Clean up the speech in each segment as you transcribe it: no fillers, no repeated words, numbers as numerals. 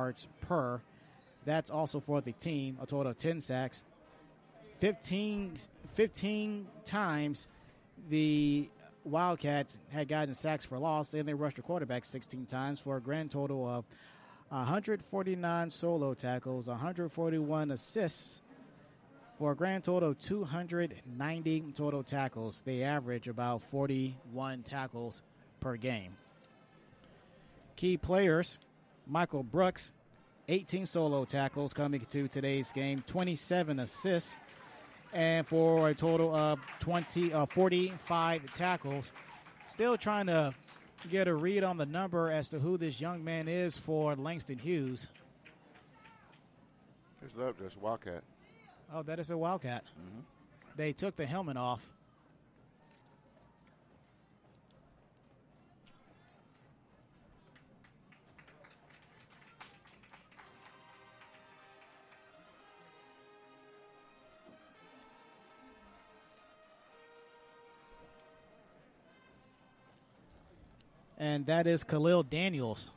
yards per. That's also for the team, a total of 10 sacks. 15 times the Wildcats had gotten sacks for loss, and they rushed the quarterback 16 times for a grand total of 149 solo tackles, 141 assists, for a grand total of 290 total tackles. They average about 41 tackles per game. Key players, Michael Brooks, 18 solo tackles coming to today's game, 27 assists, and for a total of 45 tackles. Still trying to get a read on the number as to who this young man is for Langston Hughes. It's Lovejoy, Wildcat. Oh, that is a Wildcat. Mm-hmm. They took the helmet off. And that is Khalil Daniels.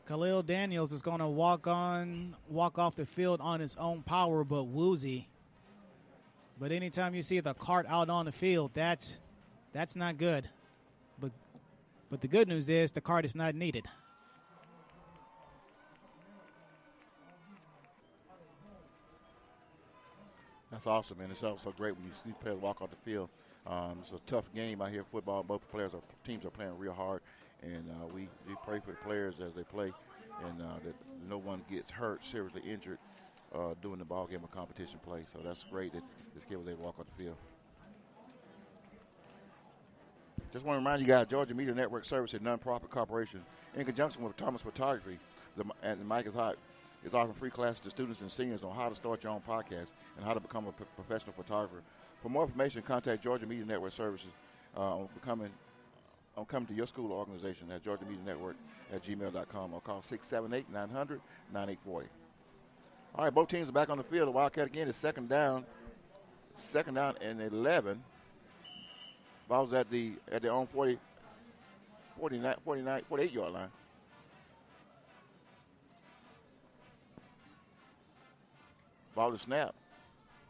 Khalil Daniels is going to walk off the field on his own power, but woozy. But anytime you see the cart out on the field, that's not good. But the good news is the cart is not needed. That's awesome, man. It's also great when you see players walk off the field. It's a tough game out here in football. Both teams are playing real hard, and we pray for the players as they play, and that no one gets hurt, seriously injured during the ball game or competition play. So that's great that this kid was able to walk off the field. Just want to remind you guys, Georgia Media Network Service, a nonprofit corporation, in conjunction with Thomas Photography, and Mike is Hot, is offering free classes to students and seniors on how to start your own podcast and how to become a professional photographer. For more information, contact Georgia Media Network Services on coming to your school or organization at georgiamedianetwork@gmail.com or call 678-900-9840. All right, both teams are back on the field. The Wildcat again is second down and 11. Ball's at their own 48-yard line. Ball to snap.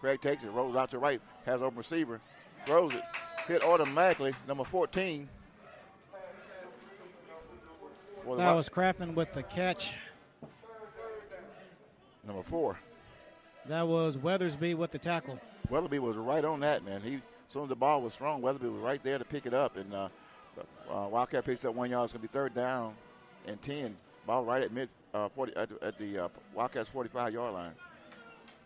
Craig takes it, rolls out to right, has open receiver, throws it, hit automatically, number 14. That was Crafton with the catch. Number 4. That was Weathersby with the tackle. Weatherby was right on that, man. As soon as the ball was thrown, Weatherby was right there to pick it up, and Wildcat picks up 1 yard. It's going to be third down and 10. Ball right at at the Wildcat's 45-yard line.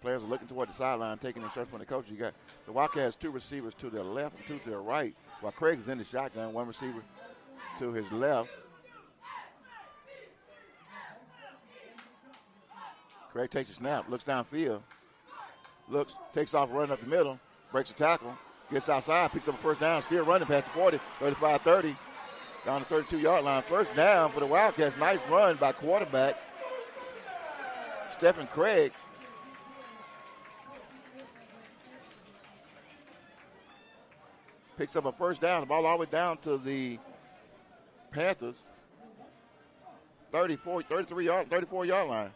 Players are looking toward the sideline, taking instructions from the coach. You got the Wildcat has 2 receivers to their left and 2 to their right, while Craig's in the shotgun. 1 receiver to his left. Craig takes a snap, looks downfield, takes off, running up the middle, breaks the tackle, gets outside, picks up a first down, still running past the 40, 35, 30, down the 32-yard line. First down for the Wildcats. Nice run by quarterback Stephen Craig. Picks up a first down, the ball all the way down to the Panthers' 34-yard line.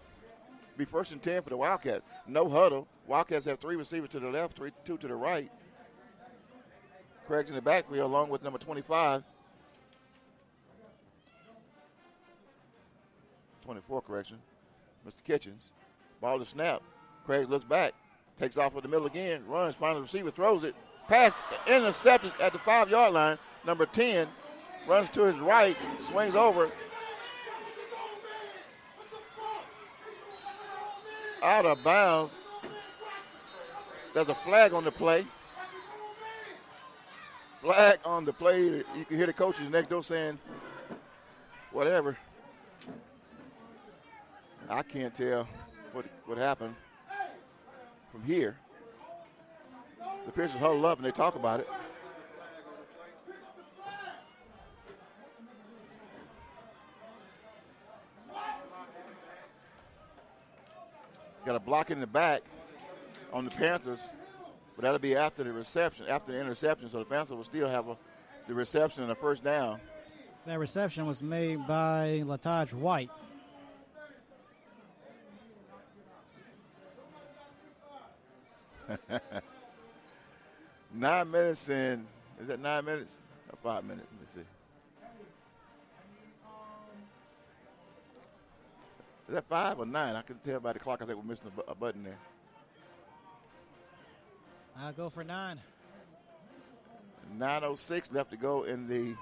Be first and 10 for the Wildcats. No huddle. Wildcats have 3 receivers to the left, 2 to the right. Craig's in the backfield along with number 25. 24, correction. Mr. Kitchens. Ball to snap. Craig looks back. Takes off with the middle again. Runs, finds the receiver, throws it. Pass intercepted at the 5-yard line. Number 10 runs to his right, swings over. Out of bounds. There's a flag on the play. Flag on the play. You can hear the coaches next door saying, whatever. I can't tell what happened from here. The officials huddle up and they talk about it. Got a block in the back on the Panthers, but that'll be after the reception, after the interception, so the Panthers will still have the reception and a first down. That reception was made by Lataj White. 9 minutes and is that 9 minutes or 5 minutes? Let me see. Is that 5 or 9? I couldn't tell by the clock. I think we're missing a button there. I'll go for 9. 9:06 left to go in the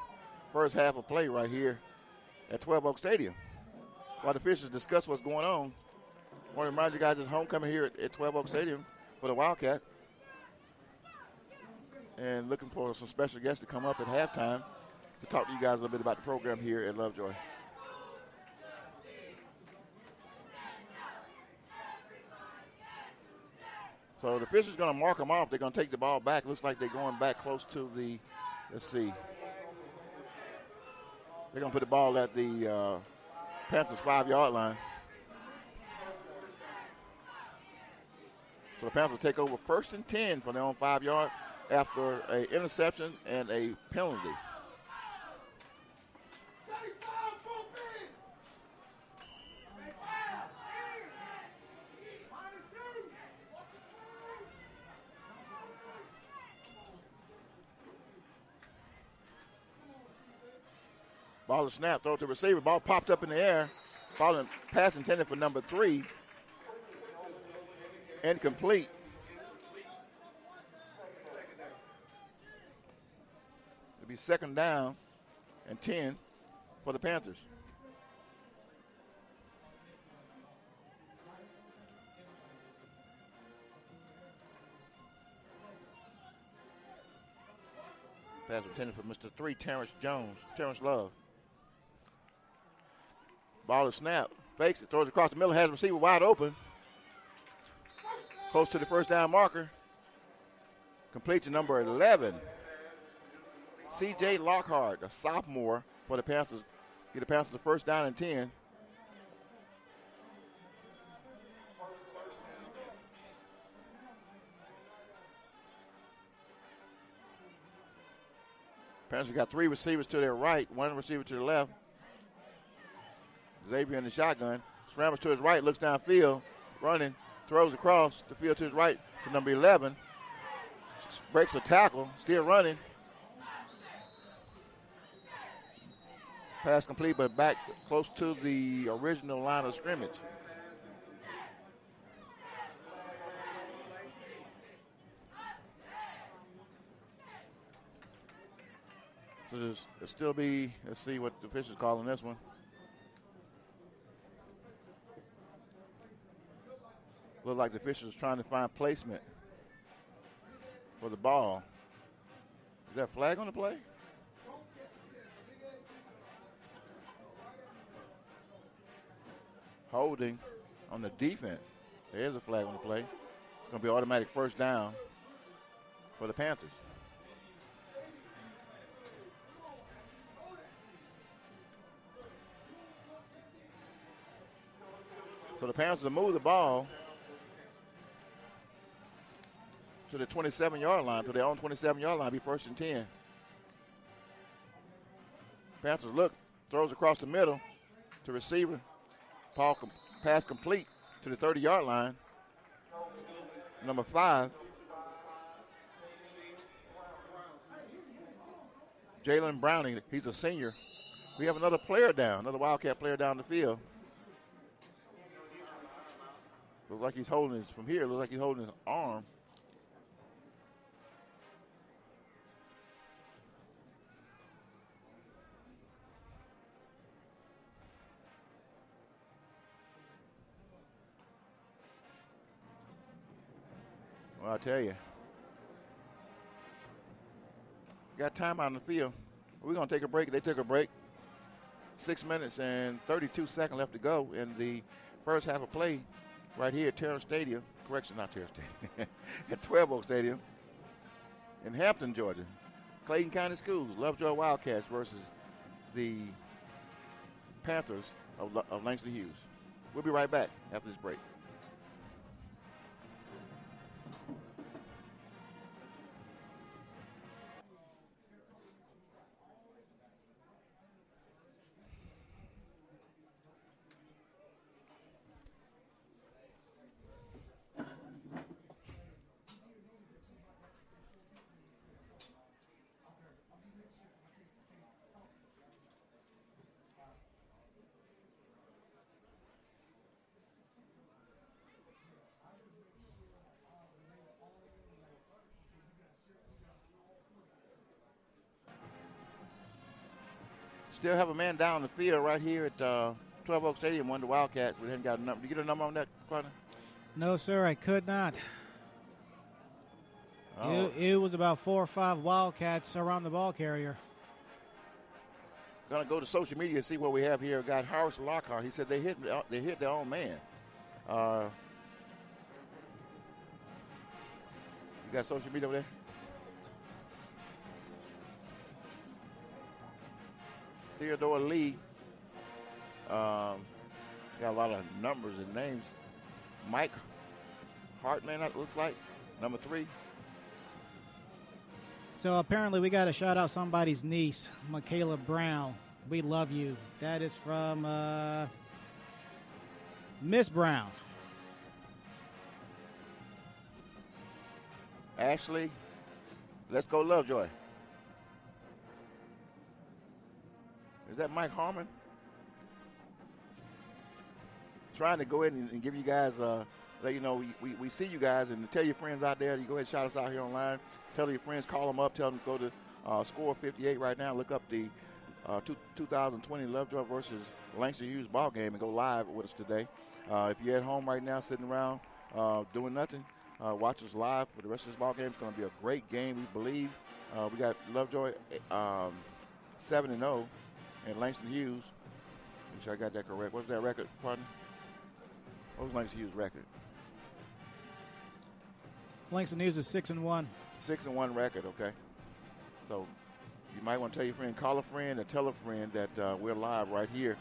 first half of play right here at 12 Oak Stadium. While the officials discuss what's going on, I want to remind you guys it's homecoming here at 12 Oak Stadium for the Wildcat. And looking for some special guests to come up at halftime to talk to you guys a little bit about the program here at Lovejoy. So the officials are going to mark them off. They're going to take the ball back. Looks like they're going back close to the, let's see. They're going to put the ball at the Panthers' 5-yard line. So the Panthers will take over 1st and 10 from their own 5-yard after an interception and a penalty. Ball is snapped, throw it to the receiver. Ball popped up in the air. Pass intended for number 3. Incomplete. It'll be 2nd down and 10 for the Panthers. Pass intended for Mr. 3, Terrence Love. Ball is snapped. Fakes it, throws across the middle, has the receiver wide open. Close to the 1st down marker. Complete to number 11. C.J. Lockhart, a sophomore for the Panthers. Get the Panthers a 1st down and 10. Panthers got 3 receivers to their right, 1 receiver to the left. Xavier in the shotgun. Scrambles to his right, looks downfield, running, throws across the field to his right to number 11. Breaks a tackle, still running. Pass complete, but back close to the original line of scrimmage. So it'll still be, let's see what the officials calling this one. Look like the officials trying to find placement for the ball. Is that a flag on the play? Holding on the defense. There is a flag on the play. It's going to be automatic 1st down for the Panthers. So the Panthers will move the ball to the 27-yard line, to their own 27-yard line, be 1st and 10. Panthers look, throws across the middle to receiver. Pass complete to the 30-yard line. Number 5. Jalen Browning, he's a senior. We have another player down, another Wildcat player down the field. Looks like he's holding his, from here, looks like he's holding his arm. Well, I tell you, got time out on the field. We're going to take a break. They took a break. 6 minutes and 32 seconds left to go in the first half of play right here at Terrence Stadium. Correction, not Terrence Stadium. At 12 Oak Stadium in Hampton, Georgia. Clayton County Schools, Lovejoy Wildcats versus the Panthers of Langston Hughes. We'll be right back after this break. Still have a man down the field right here at 12 Oak Stadium, one of the Wildcats. We hadn't got a number. Did you get a number on that, partner? No, sir, I could not. Oh. It was about 4 or 5 Wildcats around the ball carrier. Going to go to social media and see what we have here. Got Harris Lockhart. He said they hit their own man. You got social media over there? Theodore Lee. Got a lot of numbers and names. Mike Hartman, that looks like, number 3. So apparently we got to shout out somebody's niece, Michaela Brown. We love you. That is from Miss Brown. Ashley, let's go Lovejoy. Is that Mike Harmon? Trying to go in and give you guys, let you know we see you guys, and tell your friends out there. You go ahead and shout us out here online. Tell your friends, call them up, tell them to go to Score 58 right now. Look up the 2020 Lovejoy versus Langston Hughes ball game and go live with us today. If you're at home right now sitting around doing nothing, watch us live for the rest of this ball game. It's going to be a great game, we believe. We got Lovejoy 7-0 and Langston Hughes. Make sure I got that correct. What's that record, partner? What was Langston Hughes' record? Langston Hughes is 6-1. 6-1 record, okay. So you might want to tell your friend, call a friend, or tell a friend that we're live right here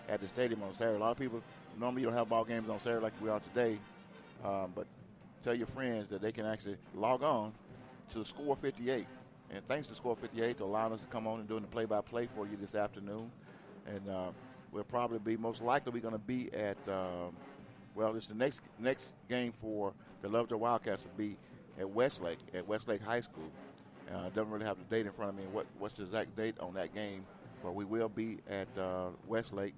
at the stadium on Saturday. A lot of people, normally you don't have ball games on Saturday like we are today, but tell your friends that they can actually log on to Score 58. And thanks to Score 58 for allowing us to come on and doing the play-by-play for you this afternoon. And we'll probably be, most likely we're going to be at, it's the next game for the Lovejoy Wildcats will be at Westlake High School. Doesn't really have the date in front of me and what's the exact date on that game, but we will be at Westlake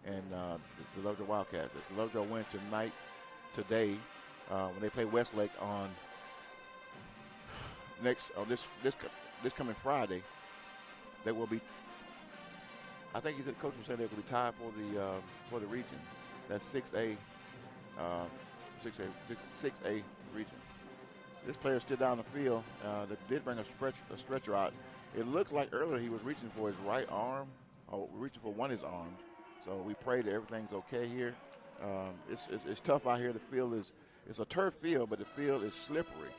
and the Lovejoy Wildcats. If the Lovejoy win today, when they play Westlake on this coming Friday, they will be. I think he said, Coach was saying they will be tied for the region. That's 6A region. This player stood down the field. They did bring a stretcher out. It looked like earlier he was reaching for his right arm, or reaching for one of his arms. So we pray that everything's okay here. It's tough out here. The field it's a turf field, but the field is slippery,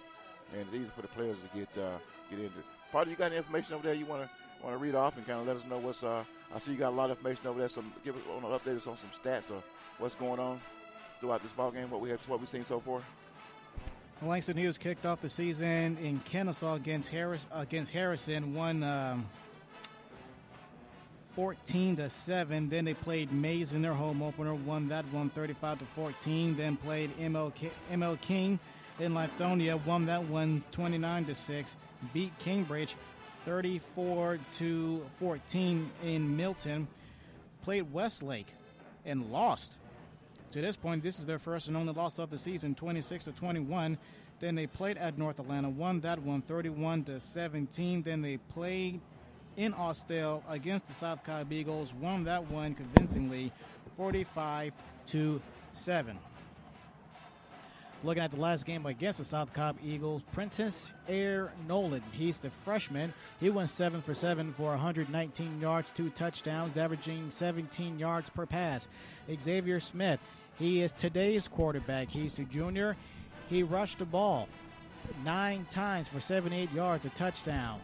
and it's easy for the players to get injured. Partner, you got any information over there you want to read off and kind of let us know what's. I see you got a lot of information over there. Update us on some stats or what's going on throughout this ball game. What we've seen so far. Langston Hughes kicked off the season in Kennesaw against Harrison, won 14-7. Then they played Mays in their home opener, won that one 35-14. Then played ML King in Lithonia, won that one 29-6. Beat Cambridge 34-14 in Milton. Played Westlake and lost. To this point, this is their first and only loss of the season, 26-21. Then they played at North Atlanta, won that one 31-17. Then they played in Austell against the South Cobb Eagles, won that one convincingly 45-7. Looking at the last game against the South Cobb Eagles, Prentice Air Nolan, he's the freshman. He went 7 for 7 for 119 yards, 2 touchdowns, averaging 17 yards per pass. Xavier Smith, he is today's quarterback. He's the junior. He rushed the ball 9 times for 78 yards, a touchdown,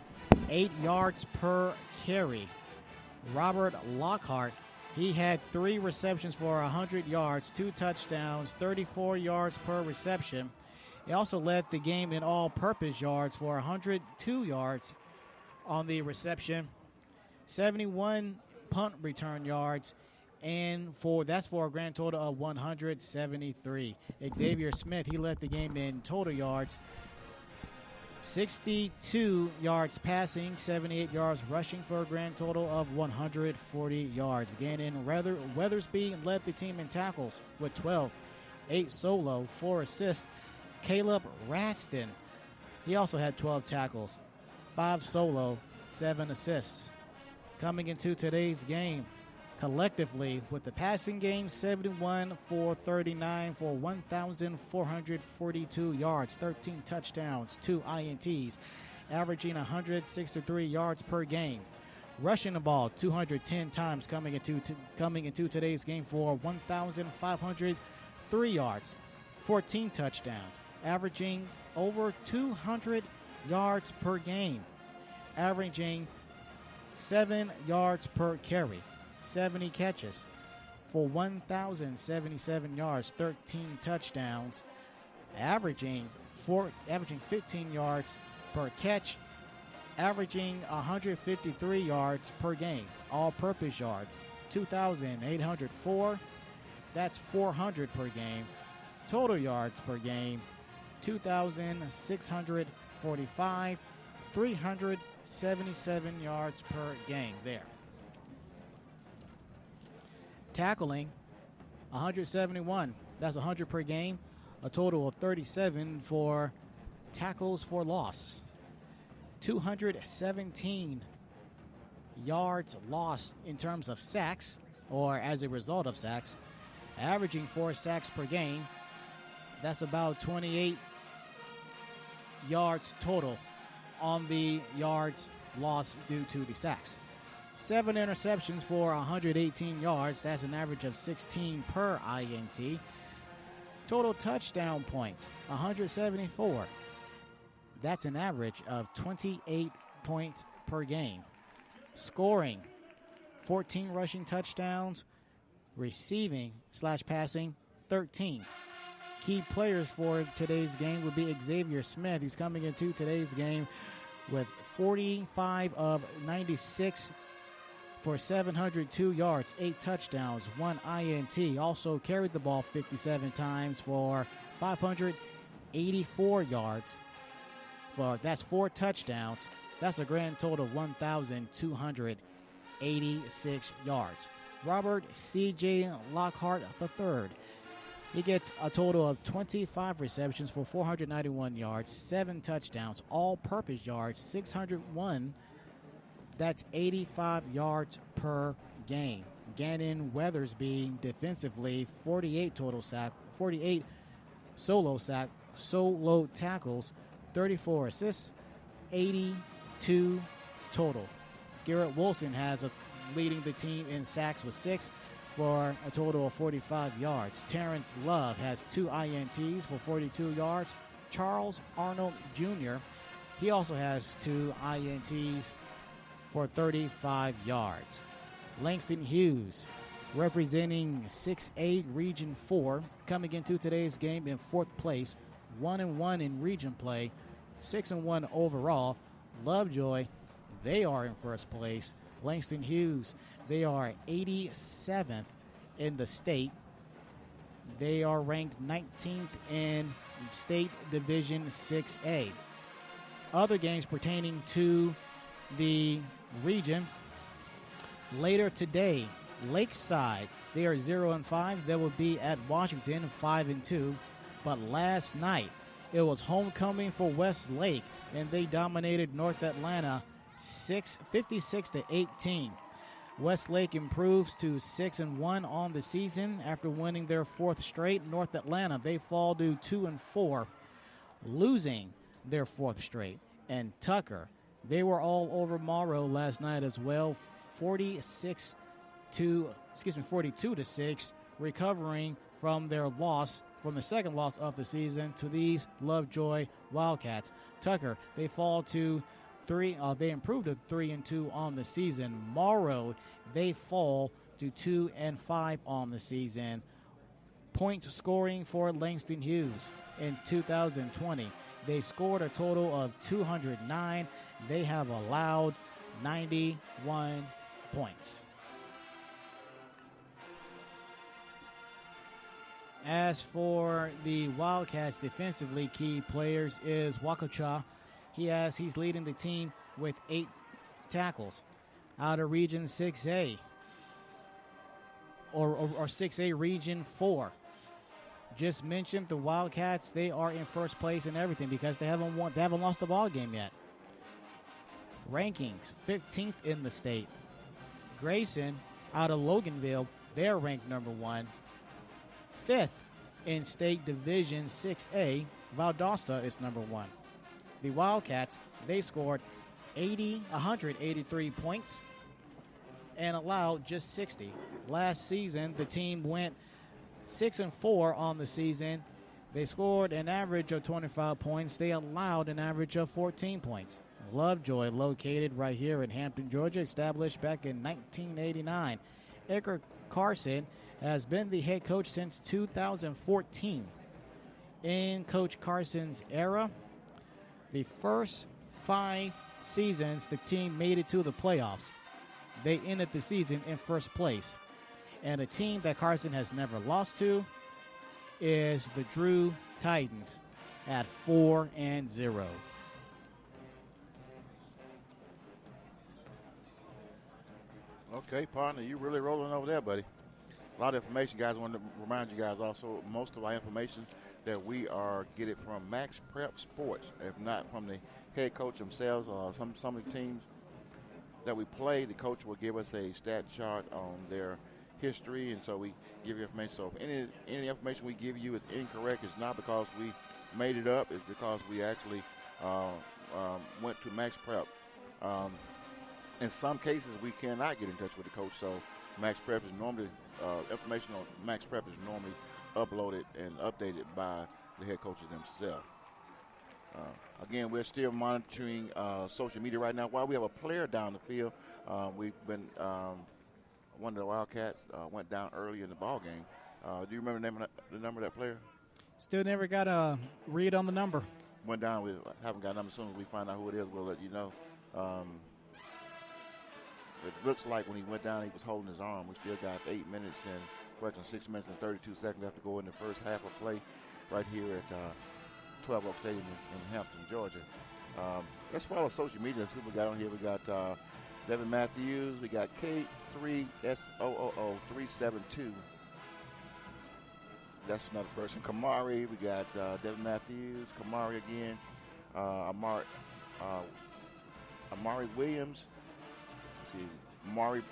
8 yards per carry. Robert Lockhart, he had 3 receptions for 100 yards, 2 touchdowns, 34 yards per reception. He also led the game in all-purpose yards for 102 yards on the reception, 71 punt return yards, and that's for a grand total of 173. Xavier Smith, he led the game in total yards, 62 yards passing, 78 yards rushing for a grand total of 140 yards. Again, in Weathersby led the team in tackles with 12, 8 solo, 4 assists. Caleb Raston, he also had 12 tackles, 5 solo, 7 assists. coming into today's game. Collectively, with the passing game, 71 for 39 for 1,442 yards, 13 touchdowns, 2 INTs, averaging 163 yards per game. Rushing the ball 210 times coming into today's game for 1,503 yards, 14 touchdowns, averaging over 200 yards per game, averaging 7 yards per carry, 70 catches for 1,077 yards, 13 touchdowns, averaging 15 yards per catch, averaging 153 yards per game. All-purpose yards, 2,804. That's 400 per game. Total yards per game, 2,645, 377 yards per game there. Tackling, 171. That's 100 per game. A total of 37 for tackles for loss. 217 yards lost in terms of sacks, or as a result of sacks, averaging 4 sacks per game. That's about 28 yards total on the yards lost due to the sacks. 7 interceptions for 118 yards. That's an average of 16 per INT. Total touchdown points, 174. That's an average of 28 points per game. Scoring, 14 rushing touchdowns. Receiving/passing, 13. Key players for today's game would be Xavier Smith. He's coming into today's game with 45 of 96 for 702 yards, 8 touchdowns, 1 INT. Also carried the ball 57 times for 584 yards. Well, that's 4 touchdowns. That's a grand total of 1,286 yards. Robert C.J. Lockhart III. He gets a total of 25 receptions for 491 yards, 7 touchdowns, all-purpose yards, 601. That's 85 yards per game. Gannon Weathersby defensively, 48 solo tackles, 34 assists, 82 total. Garrett Wilson leading the team in sacks with 6 for a total of 45 yards. Terrence Love has 2 INTs for 42 yards. Charles Arnold Jr., he also has 2 INTs for 35 yards. Langston Hughes, representing 6A Region 4, coming into today's game in 4th place, 1-1 in region play, 6-1 overall. Lovejoy, they are in 1st place. Langston Hughes, they are 87th in the state. They are ranked 19th in State Division 6A. Other games pertaining to the region. Later today, Lakeside, they are 0-5. They will be at Washington 5-2. But last night, it was homecoming for Westlake, and they dominated North Atlanta 56-18. Westlake improves to 6-1 on the season after winning their 4th straight. North Atlanta, they fall to 2-4, losing their 4th straight. And Tucker, they were all over Morrow last night as well, 42-6, recovering from their loss, from the second loss of the season to these Lovejoy Wildcats. Tucker, they fall to 3. They improved to 3-2 on the season. Morrow, they fall to 2-5 on the season. Points scoring for Langston Hughes in 2020. They scored a total of 209. They have allowed 91 points. As for the Wildcats defensively, key players is Wakocha. He's leading the team with 8 tackles out of Region 6A or 6A Region 4. Just mentioned the Wildcats, they are in 1st place in everything because they haven't lost a ball game yet. Rankings, 15th in the state. Grayson out of Loganville, they're ranked number 1. 5th in State Division 6A, Valdosta is number 1. The Wildcats, they scored 183 points and allowed just 60. Last season, the team went 6-4 on the season. They scored an average of 25 points. They allowed an average of 14 points. Lovejoy, located right here in Hampton, Georgia, established back in 1989. Edgar Carson has been the head coach since 2014. In Coach Carson's era, the first 5 seasons, the team made it to the playoffs. They ended the season in first place. And a team that Carson has never lost to is the Drew Titans at 4-0. Okay, partner, you really rolling over there, buddy. A lot of information, guys. I want to remind you guys also, most of our information that we are get it from Max Prep Sports, if not from the head coach themselves. Some of the teams that we play, the coach will give us a stat chart on their history, and so we give you information. So if any information we give you is incorrect, it's not because we made it up. It's because we actually went to Max Prep. In some cases, we cannot get in touch with the coach, so Max Prep is normally information on Max Prep is normally uploaded and updated by the head coaches themselves. Again, we're still monitoring social media right now. While we have a player down the field, we've been one of the Wildcats went down early in the ball game. Do you remember the number of that player? Still never got a read on the number. Went down. We haven't got a number. As soon as we find out who it is, we'll let you know. It looks like when he went down, he was holding his arm. We still got 8 minutes and 6 minutes and 32 seconds left to go in the first half of play right here at 12 Oak Stadium in Hampton, Georgia. Let's follow social media. Let's see what we got on here. We got Devin Matthews. We got K3SOOO372. That's another person. Kamari. We got Devin Matthews. Kamari again. Amari Williams. Let's see. Marty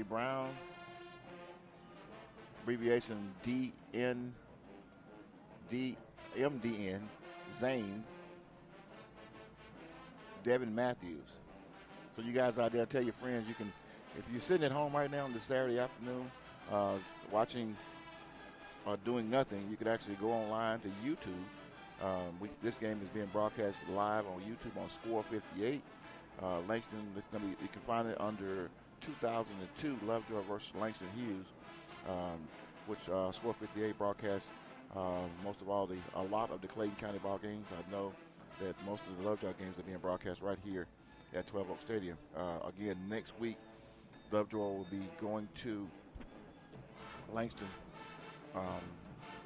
Brown. Abbreviation MDN. Zane. Devin Matthews. So you guys out there, tell your friends you can. If you're sitting at home right now on this Saturday afternoon, watching or doing nothing, you could actually go online to YouTube. This game is being broadcast live on YouTube on Score 58. Langston, you can find it under 2002 Lovejoy versus Langston Hughes, which Score 58 broadcasts a lot of the Clayton County ball games. I know that most of the Lovejoy games are being broadcast right here at 12 Oak Stadium. Again, next week, Lovejoy will be going to Langston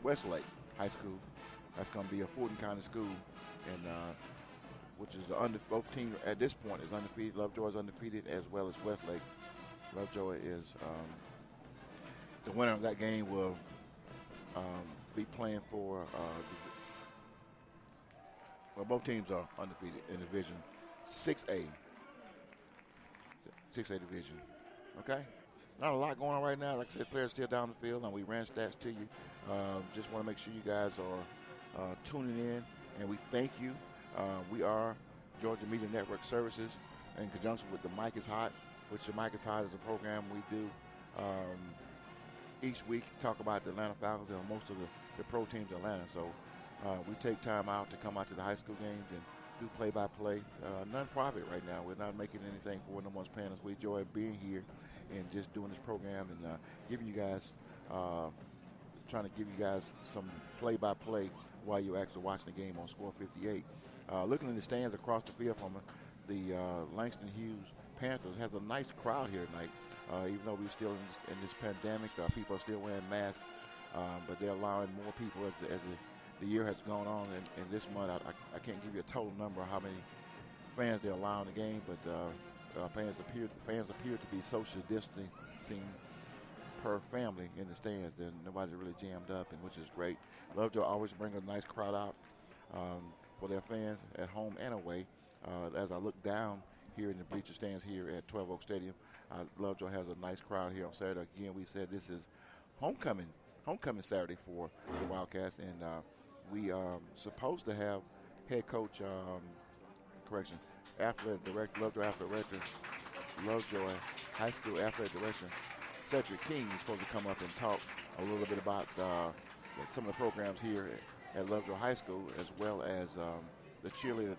Westlake High School. That's going to be a Fulton County school, and which is both teams at this point is undefeated. Lovejoy is undefeated as well as Westlake. Lovejoy is the winner of that game will be playing for. Both teams are undefeated in Division 6A. 6A division. Okay? Not a lot going on right now. Like I said, players still down the field, and we ran stats to you. Just want to make sure you guys are tuning in, and we thank you. We are Georgia Media Network Services in conjunction with the Mike is Hot, which the Mike is Hot is a program we do each week, talk about the Atlanta Falcons and most of the pro teams in Atlanta. So we take time out to come out to the high school games and do play-by-play. Non-profit right now. We're not making anything for no one's paying us. We enjoy being here and just doing this program and giving you guys, trying to give you guys some play-by-play while you're actually watching the game on Score 58. Looking in the stands across the field from the Langston Hughes Panthers has a nice crowd here tonight. Even though we're still in this pandemic, people are still wearing masks, but they're allowing more people as the year has gone on. And this month, I can't give you a total number of how many fans they're allowing the game, but fans appear to be social distancing per family in the stands. Then nobody's really jammed up, and which is great. Lovejoy always bring a nice crowd out for their fans at home and away. As I look down here in the bleacher stands here at 12 Oak Stadium, Lovejoy has a nice crowd here on Saturday. Again, we said this is homecoming Saturday for the Wildcats, and we supposed to have head coach, athletic director, Lovejoy High School athletic director, Cedric King is supposed to come up and talk a little bit about some of the programs here at Lovejoy High School, as well as the cheerleader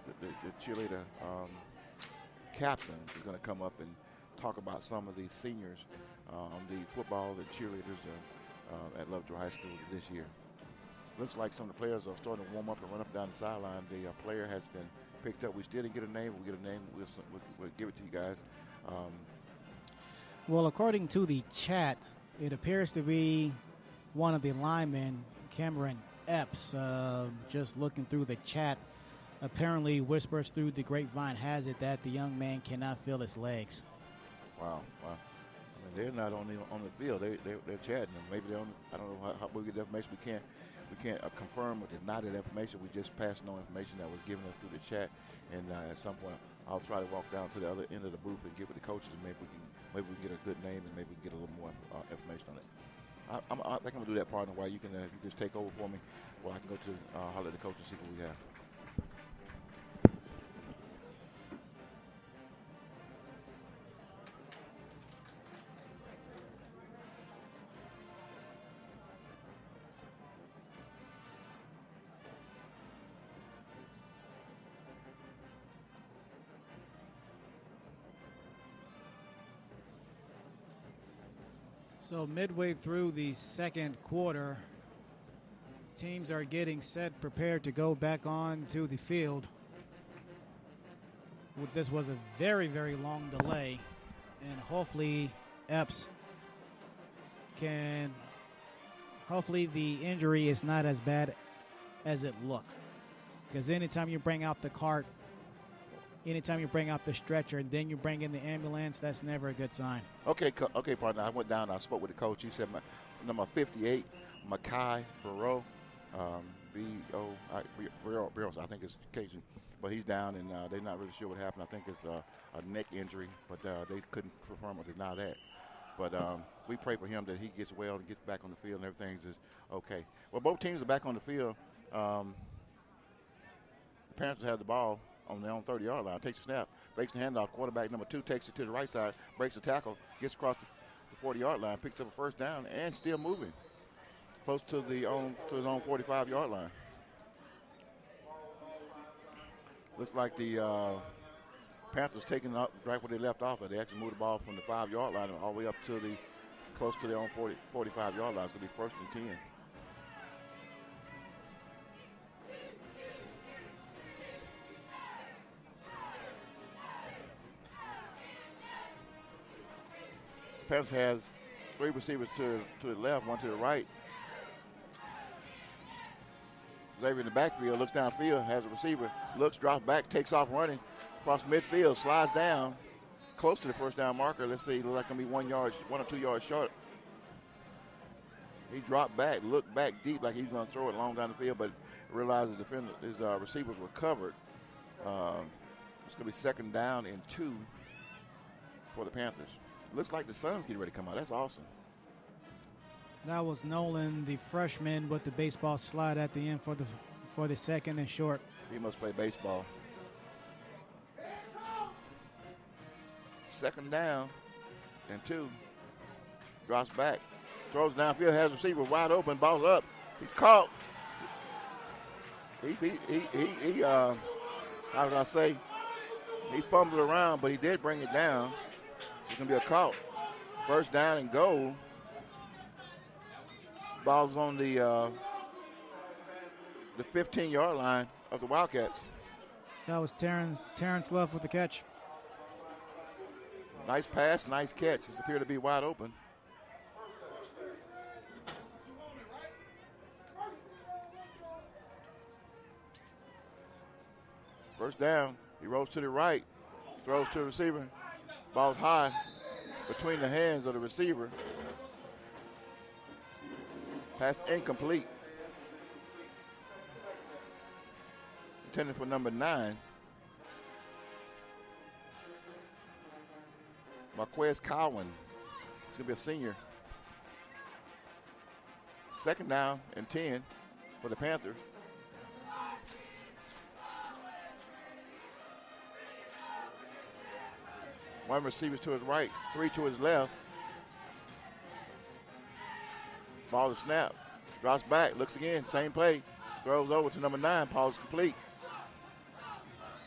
captain is going to come up and talk about some of the seniors on the football and cheerleaders at Lovejoy High School this year. Looks like some of the players are starting to warm up and run up and down the sideline. The player has been picked up. We still didn't get a name. We'll get a name. We'll give it to you guys. Well, according to the chat, it appears to be one of the linemen, Cameron Epps. Just looking through the chat, apparently whispers through the grapevine has it that the young man cannot feel his legs. Wow. I mean, they're not on the field. They're chatting. Maybe they're on. I don't know how we get the information. We can't confirm or deny that information. We just passed on information that was given us through the chat. And at some point, I'll try to walk down to the other end of the booth and get with the coaches, and maybe we can get a good name, and maybe we can get a little more information on it. I think I'm gonna do that, partner. While you can just take over for me, while I can go to holler at the coach and see what we have. So midway through the second quarter, teams are getting set, prepared to go back on to the field. This was a very, very long delay, and hopefully the injury is not as bad as it looks. Because anytime you bring out the cart, anytime you bring out the stretcher, and then you bring in the ambulance, that's never a good sign. Okay, partner. I went down. I spoke with the coach. He said number 58, Makai Burrow, Burrow. I think it's Cajun, but he's down, and they're not really sure what happened. I think it's a neck injury, but they couldn't confirm or deny that. But we pray for him that he gets well and gets back on the field, and everything's just okay. Well, both teams are back on the field. The Panthers have the ball on their own 30-yard line, takes a snap, fakes the handoff. Quarterback number 2 takes it to the right side, breaks the tackle, gets across the 40-yard line, picks up a first down, and still moving close to his own 45-yard line. Looks like the Panthers taking up right where they left off, but they actually moved the ball from the 5-yard line all the way up to close to their own 45-yard line. It's going to be 1st and 10. Panthers has 3 receivers to the left, 1 to the right. Xavier in the backfield, looks downfield, has a receiver, looks, drops back, takes off running, across midfield, slides down, close to the first down marker. Let's see, looks like going to be 1 or 2 yards short. He dropped back, looked back deep like he was going to throw it long down the field, but realized his receivers were covered. It's going to be 2nd down and 2 for the Panthers. Looks like the sun's getting ready to come out. That's awesome. That was Nolan, the freshman, with the baseball slide at the end for the 2nd and short. He must play baseball. 2nd down and 2. Drops back. Throws downfield, has a receiver wide open, ball's up. He's caught. How did I say? He fumbled around, but he did bring it down. It's going to be a call. 1st down and goal. Ball's on the 15-yard line of the Wildcats. That was Terrence Love with the catch. Nice pass, nice catch. It appeared to be wide open. First down. He rolls to the right, throws to the receiver. Ball's high between the hands of the receiver. Pass incomplete. Intended for number 9. Marquez Cowan. He's going to be a senior. Second down and 10 for the Panthers. One receiver to his right, 3 to his left. Ball to snap. Drops back, looks again, same play. Throws over to number 9, Paul is complete.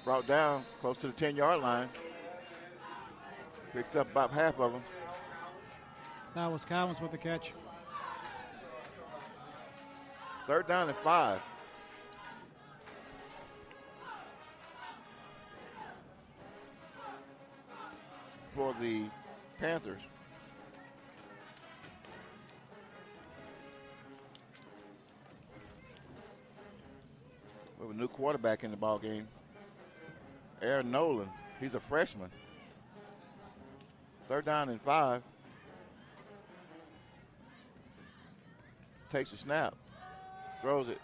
Brought down close to the 10-yard line. Picks up about half of them. That was Collins with the catch. Third down and 5. For the Panthers. We have a new quarterback in the ball game. Aaron Nolan. He's a freshman. Third down and 5. Takes the snap. Throws it.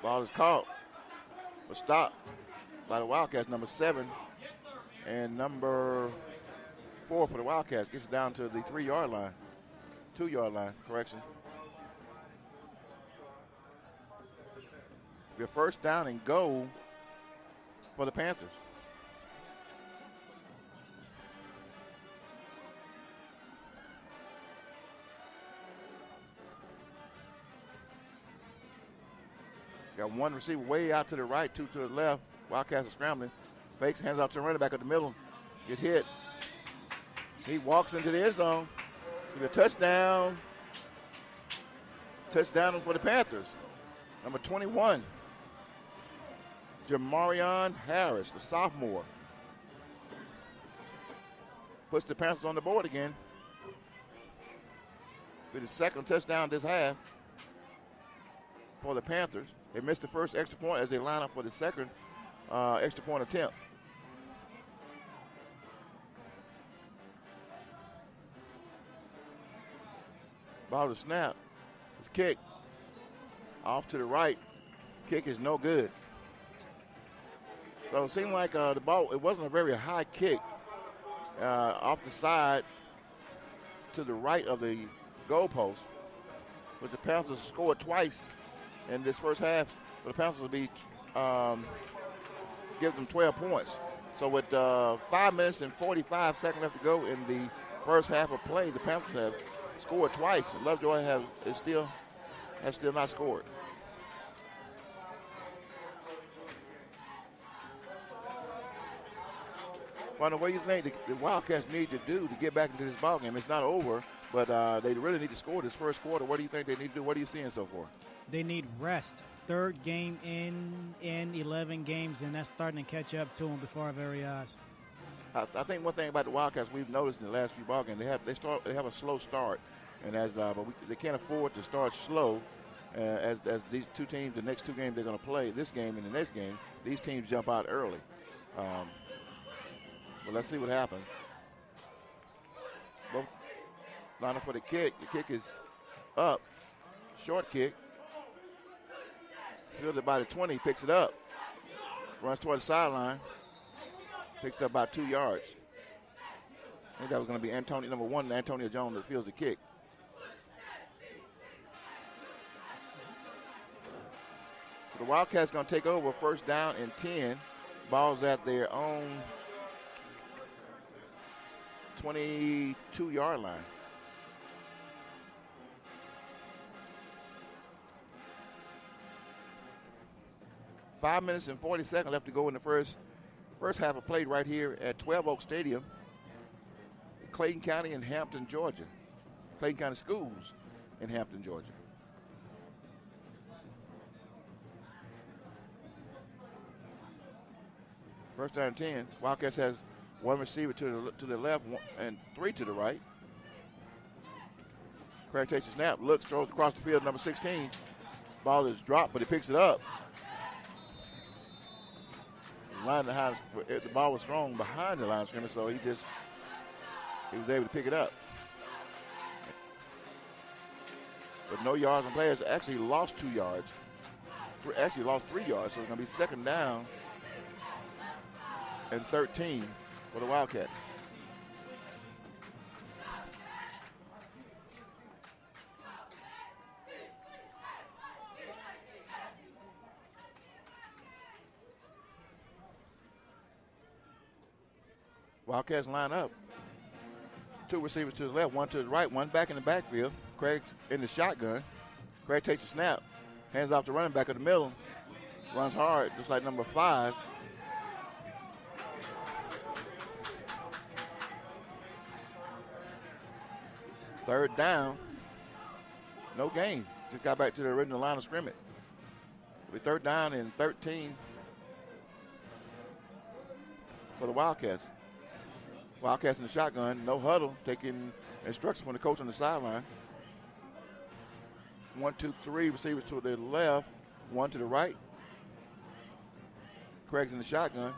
Ball is caught. But stopped by the Wildcats, number 7. And number 4 for the Wildcats gets it down to the 3-yard line. 2-yard line, correction. Be a first down and goal for the Panthers. Got one receiver way out to the right, 2 to the left. Wildcats are scrambling. Fakes, hands off to the running back at the middle. Get hit. He walks into the end zone. It's going to be a touchdown. Touchdown for the Panthers. Number 21. Jamarion Harris, the sophomore. Puts the Panthers on the board again. Be the second touchdown this half for the Panthers. They missed the first extra point as they line up for the second extra point attempt. Ball to snap. It's kicked. Off to the right. Kick is no good. So it seemed like the ball, it wasn't a very high kick. Off the side to the right of the goalpost. But the Panthers scored twice in this first half. But the Panthers will be give them 12 points. So with 5 minutes and 45 seconds left to go in the first half of play, the Panthers have scored twice. Lovejoy has still not scored. Wonder what do you think the Wildcats need to do to get back into this ballgame? It's not over, but they really need to score this first quarter. What do you think they need to do? What are you seeing so far? They need rest. Third game in 11 games, and that's starting to catch up to them before our very eyes. I think one thing about the Wildcats we've noticed in the last few ballgames, they have a slow start, and they can't afford to start slow. As these two teams, the next two games they're going to play, this game and the next game, these teams jump out early. But let's see what happens. Both line up for the kick. The kick is up. Short kick. Fielded by the 20. Picks it up. Runs toward the sideline. Picks up about 2 yards. I think that was going to be number 1, Antonio Jones, that fields the kick. So the Wildcats going to take over first down and 10. Ball's at their own 22-yard line. Five minutes and 40 seconds left to go in the first half of play right here at 12 Oak Stadium, Clayton County in Hampton, Georgia. Clayton County Schools in Hampton, Georgia. First down and 10. Wildcats has one receiver to the left and 3 to the right. Craig takes a snap, looks, throws across the field, number 16. Ball is dropped, but he picks it up. The ball was thrown behind the line of scrimmage, so he was able to pick it up. But no yards on play. It's actually lost 2 yards. Actually lost 3 yards, so it's going to be second down and 13 for the Wildcats. Wildcats line up. 2 receivers to his left, 1 to his right, 1 back in the backfield. Craig's in the shotgun. Craig takes a snap, hands off to running back in the middle, runs hard, just like number 5. Third down, no gain. Just got back to the original line of scrimmage. It'll be third down and 13 for the Wildcats. Wildcats in the shotgun, no huddle, taking instructions from the coach on the sideline. 1, 2, 3 receivers to the left, 1 to the right. Craig's in the shotgun.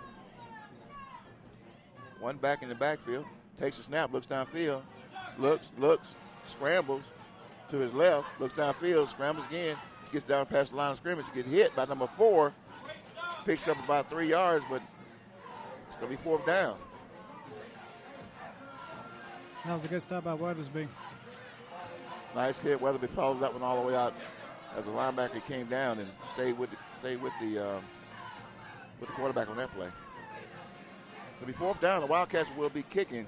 1 back in the backfield, takes a snap, looks downfield, looks, scrambles to his left, looks downfield, scrambles again, gets down past the line of scrimmage, gets hit by number 4, picks up about 3 yards, but it's going to be 4th down. That was a good stop by Weathersby. Nice hit. Weatherby followed that one all the way out as the linebacker came down and stayed with the quarterback on that play. So be 4th down. The Wildcats will be kicking.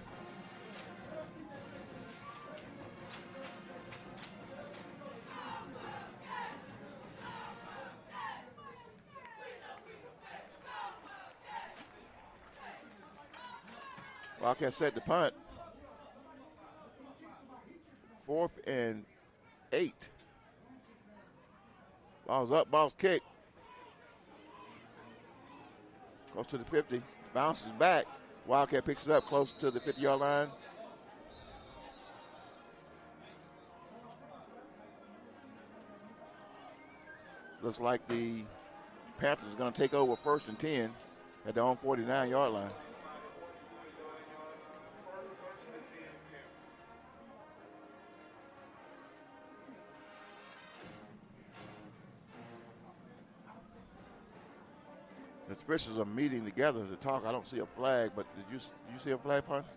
Wildcats set the punt. 4th and 8. Ball's up, ball's kicked. Goes to the 50, bounces back. Wildcat picks it up close to the 50-yard line. Looks like the Panthers are going to take over 1st and 10 at their own 49-yard line. The officials are meeting together to talk. I don't see a flag, but did you see a flag, partner?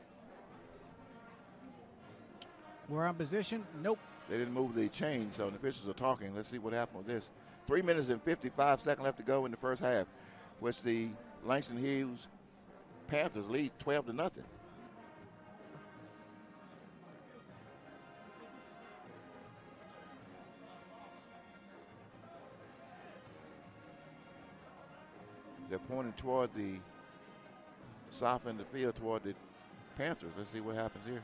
We're on position. Nope. They didn't move the chain, so the officials are talking. Let's see what happened with this. 3 minutes and 55 seconds left to go in the first half, which the Langston Hughes Panthers lead 12-0. They're pointing toward the south end of the field, toward the Panthers. Let's see what happens here.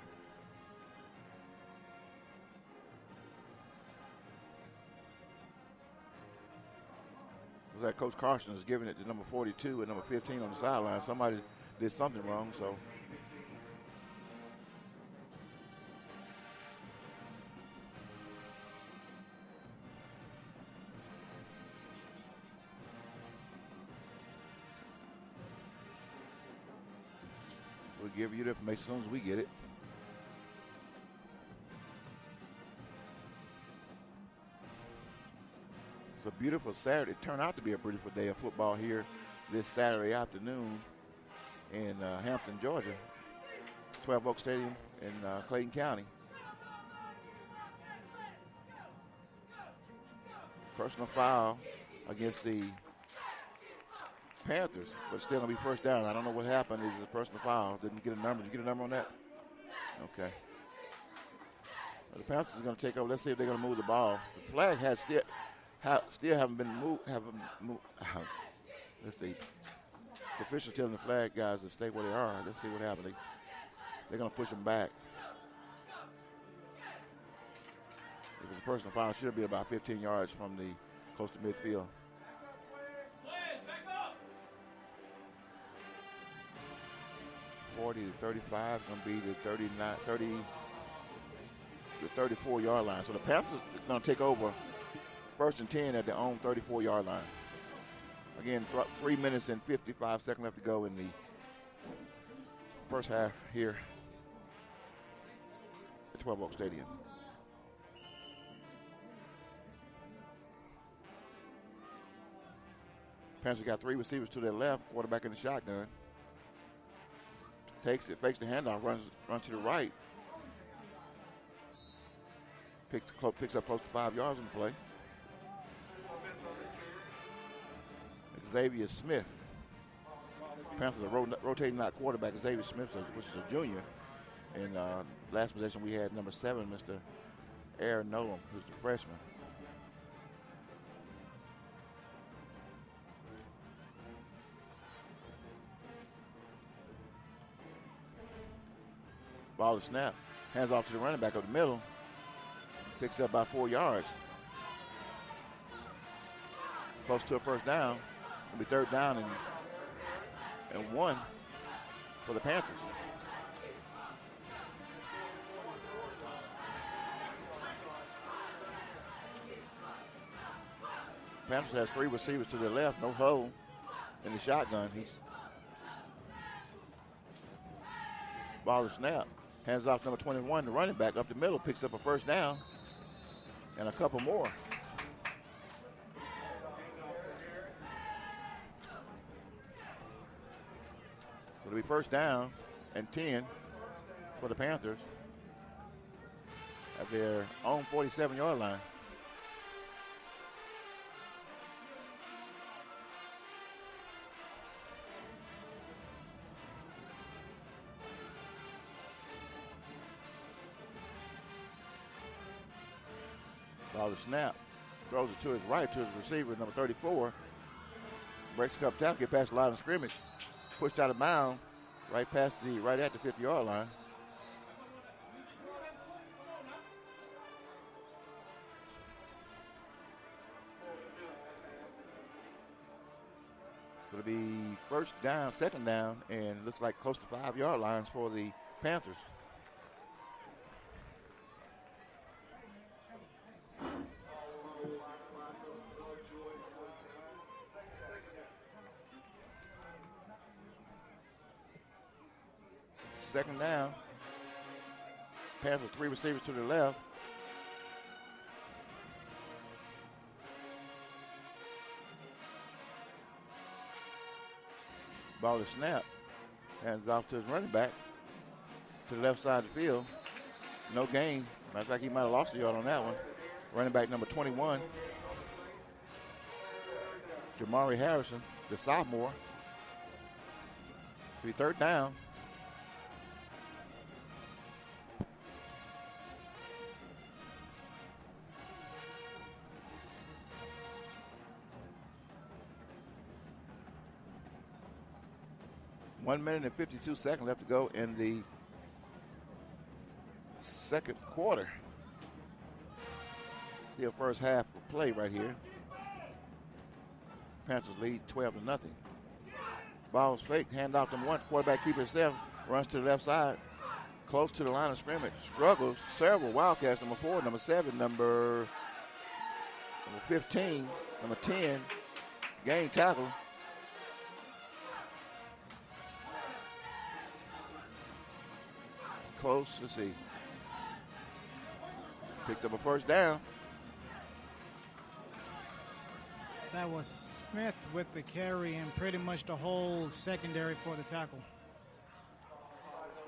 Looks like Coach Carson is giving it to number 42 and number 15 on the sideline. Somebody did something wrong, so. We'll give you the information as soon as we get it. It's a beautiful Saturday. It turned out to be a beautiful day of football here this Saturday afternoon in Hampton, Georgia. 12 Oak Stadium in Clayton County. Personal foul against the Panthers, but still going to be first down. I don't know what happened. It was a personal foul. Didn't get a number. Did you get a number on that? Okay. Well, the Panthers are going to take over. Let's see if they're going to move the ball. The flag has still haven't been moved. Let's see. The officials telling the flag guys to stay where they are. Let's see what happens. They're going to push them back. If it's a personal foul, it should be about 15 yards from the close to midfield. 40 to 35 is going to be the 34-yard line. So the Panthers are going to take over 1st and 10 at their own 34-yard line. Again, 3 minutes and 55 seconds left to go in the first half here at 12 Oak Stadium. Panthers got 3 receivers to their left, quarterback in the shotgun. Takes it, fakes the handoff, runs to the right. Picks up close to 5 yards on the play. Xavier Smith Panthers are rotating out quarterback Xavier Smith, which is a junior. And last possession we had number 7, Mr. Aaron Nolan, who's the freshman. Ball to snap. Hands off to the running back up the middle. Picks up about 4 yards. Close to a first down. It'll be third down and 1 for the Panthers. Panthers has 3 receivers to the left, no hole in the shotgun. Ball to snap. Hands off number 21, the running back up the middle, picks up a first down and a couple more. So it'll be first down and 10 for the Panthers at their own 47-yard line. Ball to snap. Throws it to his right, to his receiver, number 34. Breaks a couple tackles, get past the line of scrimmage. Pushed out of bounds, right at the 50-yard line. So it'll be first down, second down, and looks like close to 5-yard lines for the Panthers. Second down. Panthers 3 receivers to the left. Ball to snap. Hands off to his running back to the left side of the field. No gain. Matter of fact, he might have lost a yard on that one. Running back number 21. Jamarion Harris, the sophomore. It'll be third down. One minute and 52 seconds left to go in the second quarter. Still first half of play right here. Panthers lead 12-0. Ball's fake, hand off to one. Quarterback keeper himself, runs to the left side, close to the line of scrimmage. Struggles several Wildcats, number 4, number 7, number 15, number 10. Gain tackle. Close, let's see. Picked up a first down. That was Smith with the carry and pretty much the whole secondary for the tackle.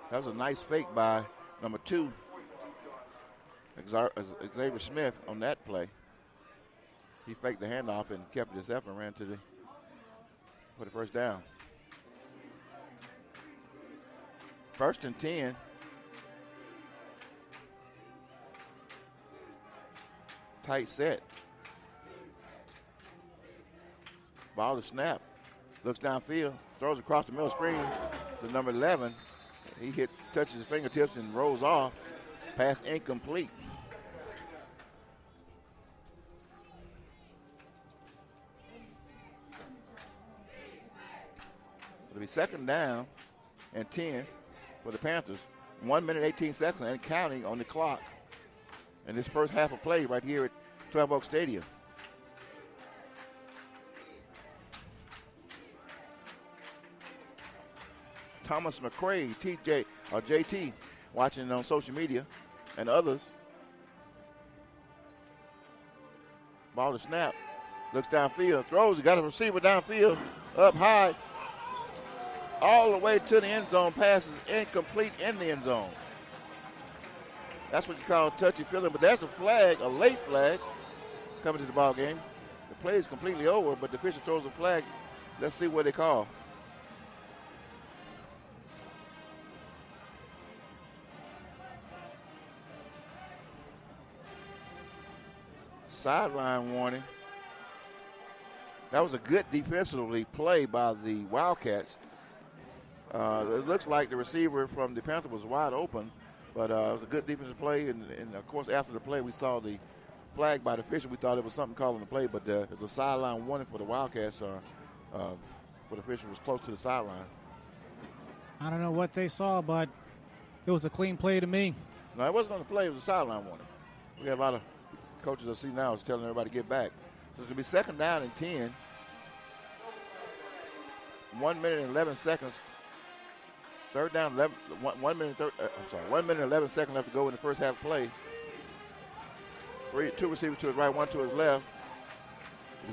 That was a nice fake by number 2, Xavier Smith, on that play. He faked the handoff and kept his effort and ran for the first down. First and 10. Tight set. Ball to snap. Looks downfield. Throws across the middle screen to number 11. He touches his fingertips and rolls off. Pass incomplete. It'll be second down and 10 for the Panthers. 1 minute, 18 seconds and counting on the clock. In this first half of play right here at 12 Oak Stadium. Thomas McCray, JT, watching on social media, and others. Ball to snap. Looks downfield. Throws. He got a receiver downfield. Up high. All the way to the end zone. Passes incomplete in the end zone. That's what you call touchy-feely, but that's a flag, a late flag, coming to the ball game. The play is completely over, but the official throws a flag. Let's see what they call. sideline warning. That was a good defensively play by the Wildcats. It looks like the receiver from the Panthers was wide open, but it was a good defensive play. And, of course, after the play, we saw the flag by the official. We thought it was something calling the play, but it was a sideline warning for the Wildcats. Where the official was close to the sideline. I don't know what they saw, but it was a clean play to me. No, it wasn't on the play. It was a sideline warning. We had a lot of coaches I see now is telling everybody to get back. So it's going to be 2nd down and 10. 1 minute and 11 seconds. 3rd down, 11, 1 minute, 1 minute and 11 seconds left to go in the first half play. Two receivers to his right, one to his left.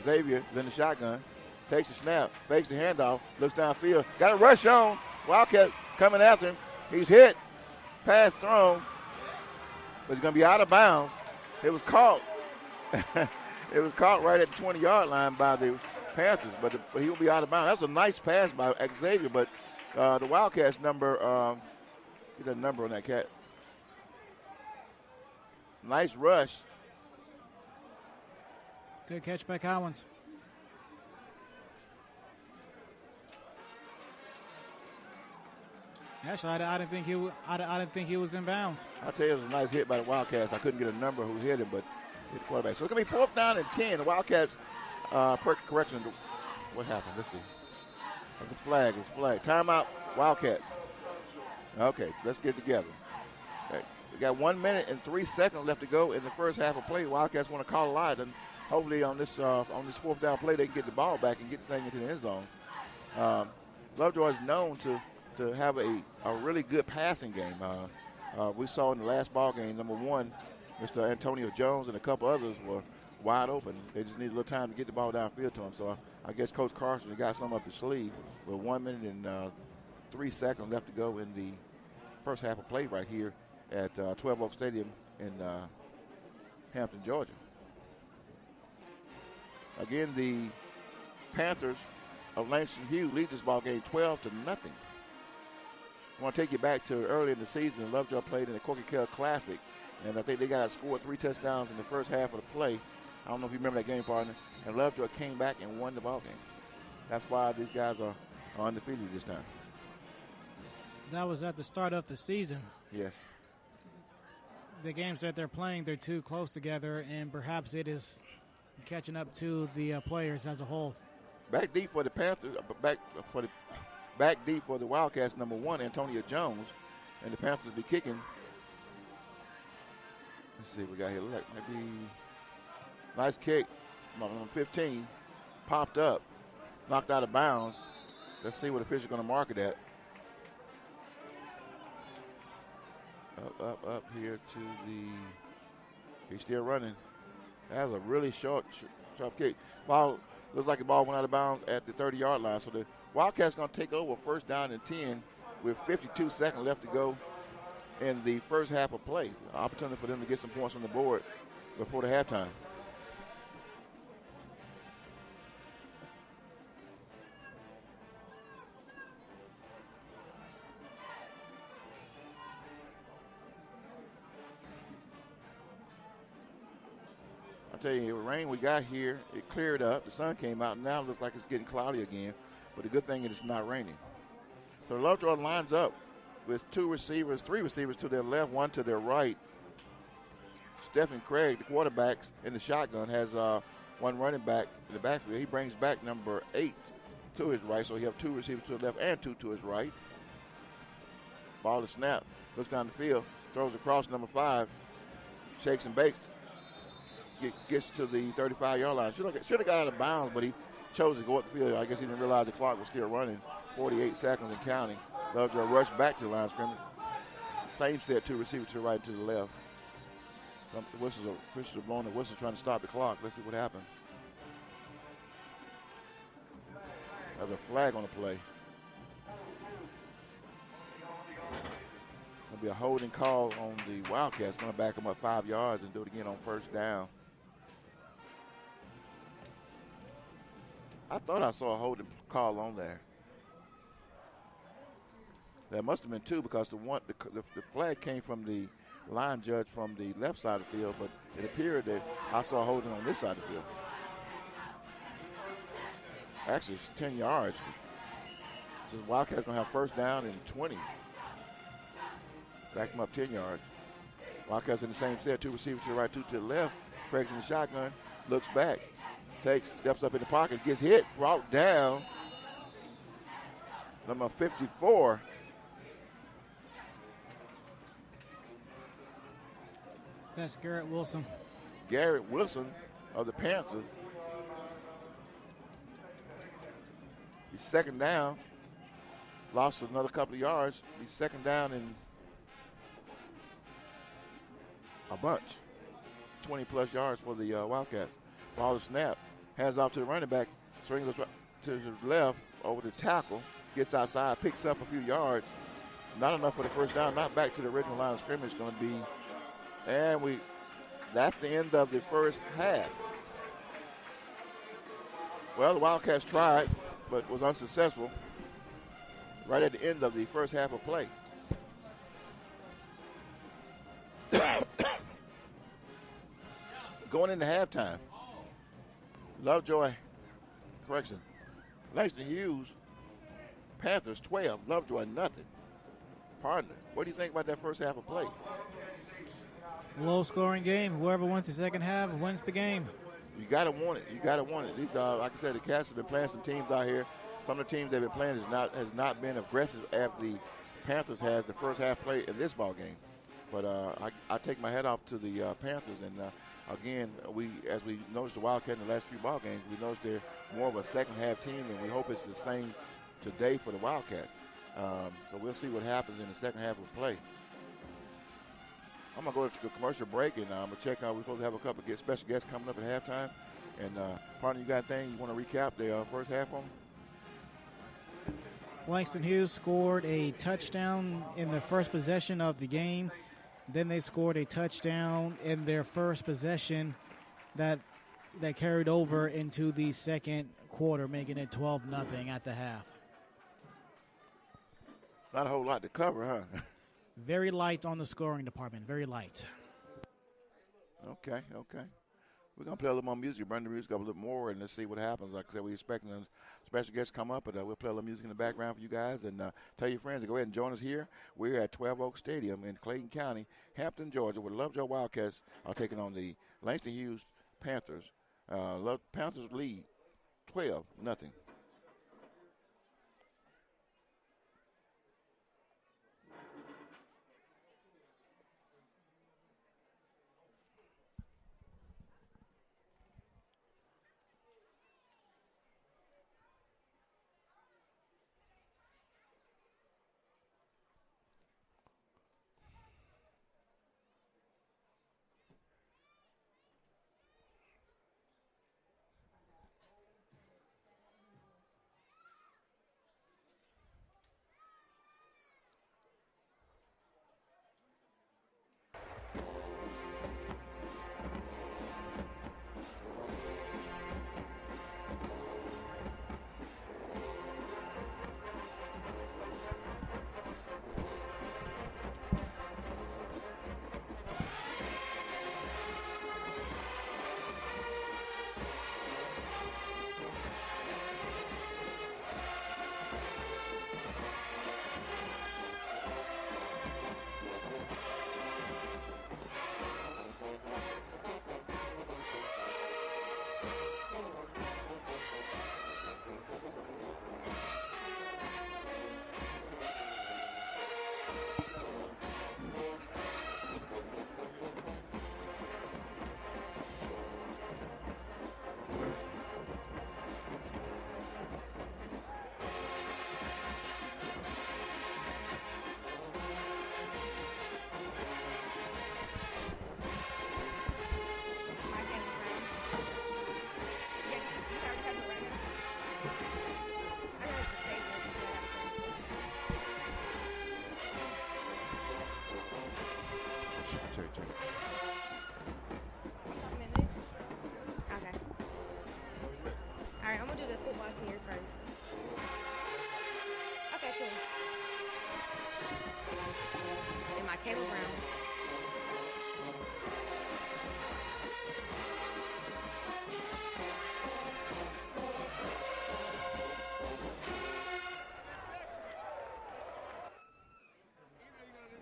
Xavier is in the shotgun. Takes the snap, fakes the handoff, looks downfield. Got a rush on. Wildcats coming after him. He's hit. Pass thrown. But he's going to be out of bounds. It was caught. It was caught right at the 20-yard line by the Panthers, but he will be out of bounds. That was a nice pass by Xavier, but the Wildcats number, get a number on that cat. Nice rush. Good catch by Collins. Actually, I didn't think he was in bounds. I'll tell you, it was a nice hit by the Wildcats. I couldn't get a number who hit him, but hit the quarterback. So it's going to be 4th down and 10. The Wildcats, correction, what happened? Let's see. It's a flag. Timeout, Wildcats. Okay, let's get it together. Okay. We got 1 minute and 3 seconds left to go in the first half of play. Wildcats want to call a line, and hopefully on this 4th down play they can get the ball back and get the thing into the end zone. Lovejoy is known to have a really good passing game. We saw in the last ball game, number 1, Mr. Antonio Jones and a couple others were wide open. They just need a little time to get the ball downfield to him. So I guess Coach Carson got some up his sleeve with 1 minute and 3 seconds left to go in the first half of play right here at 12 Oak Stadium in Hampton, Georgia. Again, the Panthers of Langston Hughes lead this ball game 12-0. I want to take you back to early in the season. Lovejoy played in the Corky Kell Classic, and I think they got scored 3 touchdowns in the first half of the play. I don't know if you remember that game, partner. And Lovejoy came back and won the ball game. That's why these guys are undefeated this time. That was at the start of the season. Yes. The games that they're playing, they're too close together, and perhaps it is catching up to the players as a whole. Back deep for the Panthers, back deep for the Wildcats, number 1, Antonio Jones, and the Panthers will be kicking. Let's see what we got here. Look like maybe nice kick. Number 15 popped up, knocked out of bounds. Let's see what official's going to mark it at. Up here to the. He's still running. That was a really sharp kick. Ball looks like the ball went out of bounds at the 30-yard line. So the Wildcats going to take over 1st down and 10 with 52 seconds left to go in the first half of play. Opportunity for them to get some points on the board before the halftime. I tell you, the rain we got here, it cleared up. The sun came out. Now it looks like it's getting cloudy again. But the good thing is it's not raining. So Lovejoy lines up with 3 receivers to their left, 1 to their right. Stephen Craig, the quarterback in the shotgun, has 1 running back in the backfield. He brings back number 8 to his right. So he has 2 receivers to the left and 2 to his right. Ball to snap. Looks down the field. Throws across number 5. Shakes and bakes. Gets to the 35-yard line. Should have got out of bounds, but he chose to go up the field. I guess he didn't realize the clock was still running. 48 seconds and counting. Lovejoy rushed back to the line of scrimmage. Same set, 2 receivers to the right and to the left. The whistles are blowing the whistle trying to stop the clock. Let's see what happens. There's a flag on the play. There'll be a holding call on the Wildcats. Going to back them up 5 yards and do it again on 1st down. I thought I saw a holding call on there. There must have been 2 because the flag came from the line judge from the left side of the field, but it appeared that I saw holding on this side of the field. Actually, it's 10 yards. So the Wildcats going to have first down and 20. Back them up 10 yards. Wildcats in the same set, 2 receivers to the right, 2 to the left. Craig's in the shotgun, looks back, steps up in the pocket, gets hit, brought down. Number 54. That's Garrett Wilson. Garrett Wilson of the Panthers. He's second down. Lost another couple of yards. He's second down and a bunch. 20-plus yards for the Wildcats. Ball to snap. Hands off to the running back. Swings to the left over the tackle. Gets outside, picks up a few yards. Not enough for the first down. Not back to the original line of scrimmage. Going to be, and that's the end of the first half. Well, the Wildcats tried, but was unsuccessful. Right at the end of the first half of play. Going into halftime, Langston Hughes, Panthers 12, Lovejoy nothing. Partner, what do you think about that first half of play? Low-scoring game. Whoever wins the second half wins the game. You got to want it. These, like I said, the Cats have been playing some teams out here. Some of the teams they've been playing has not been aggressive as the Panthers has the first half play in this ball game. But I take my hat off to the Panthers, and again, as we noticed the Wildcats in the last few ball games, we noticed they're more of a second half team, and we hope it's the same today for the Wildcats. So we'll see what happens in the second half of play. I'm going to go to a commercial break, and I'm going to check out. We're supposed to have a couple of special guests coming up at halftime. And, partner, you got a thing you want to recap the first half on? Langston Hughes scored a touchdown in the first possession of the game. Then they scored a touchdown in their first possession that carried over into the second quarter, making it 12-0 at the half. Not a whole lot to cover, huh? Very light on the scoring department, very light. Okay. We're going to play a little more music, burn the music up a little more, and let's see what happens. Like I said, we're expecting a special guest to come up, but we'll play a little music in the background for you guys. And tell your friends to go ahead and join us here. We're at 12 Oak Stadium in Clayton County, Hampton, Georgia, where the Lovejoy Wildcats are taking on the Langston Hughes Panthers. Panthers lead 12-0.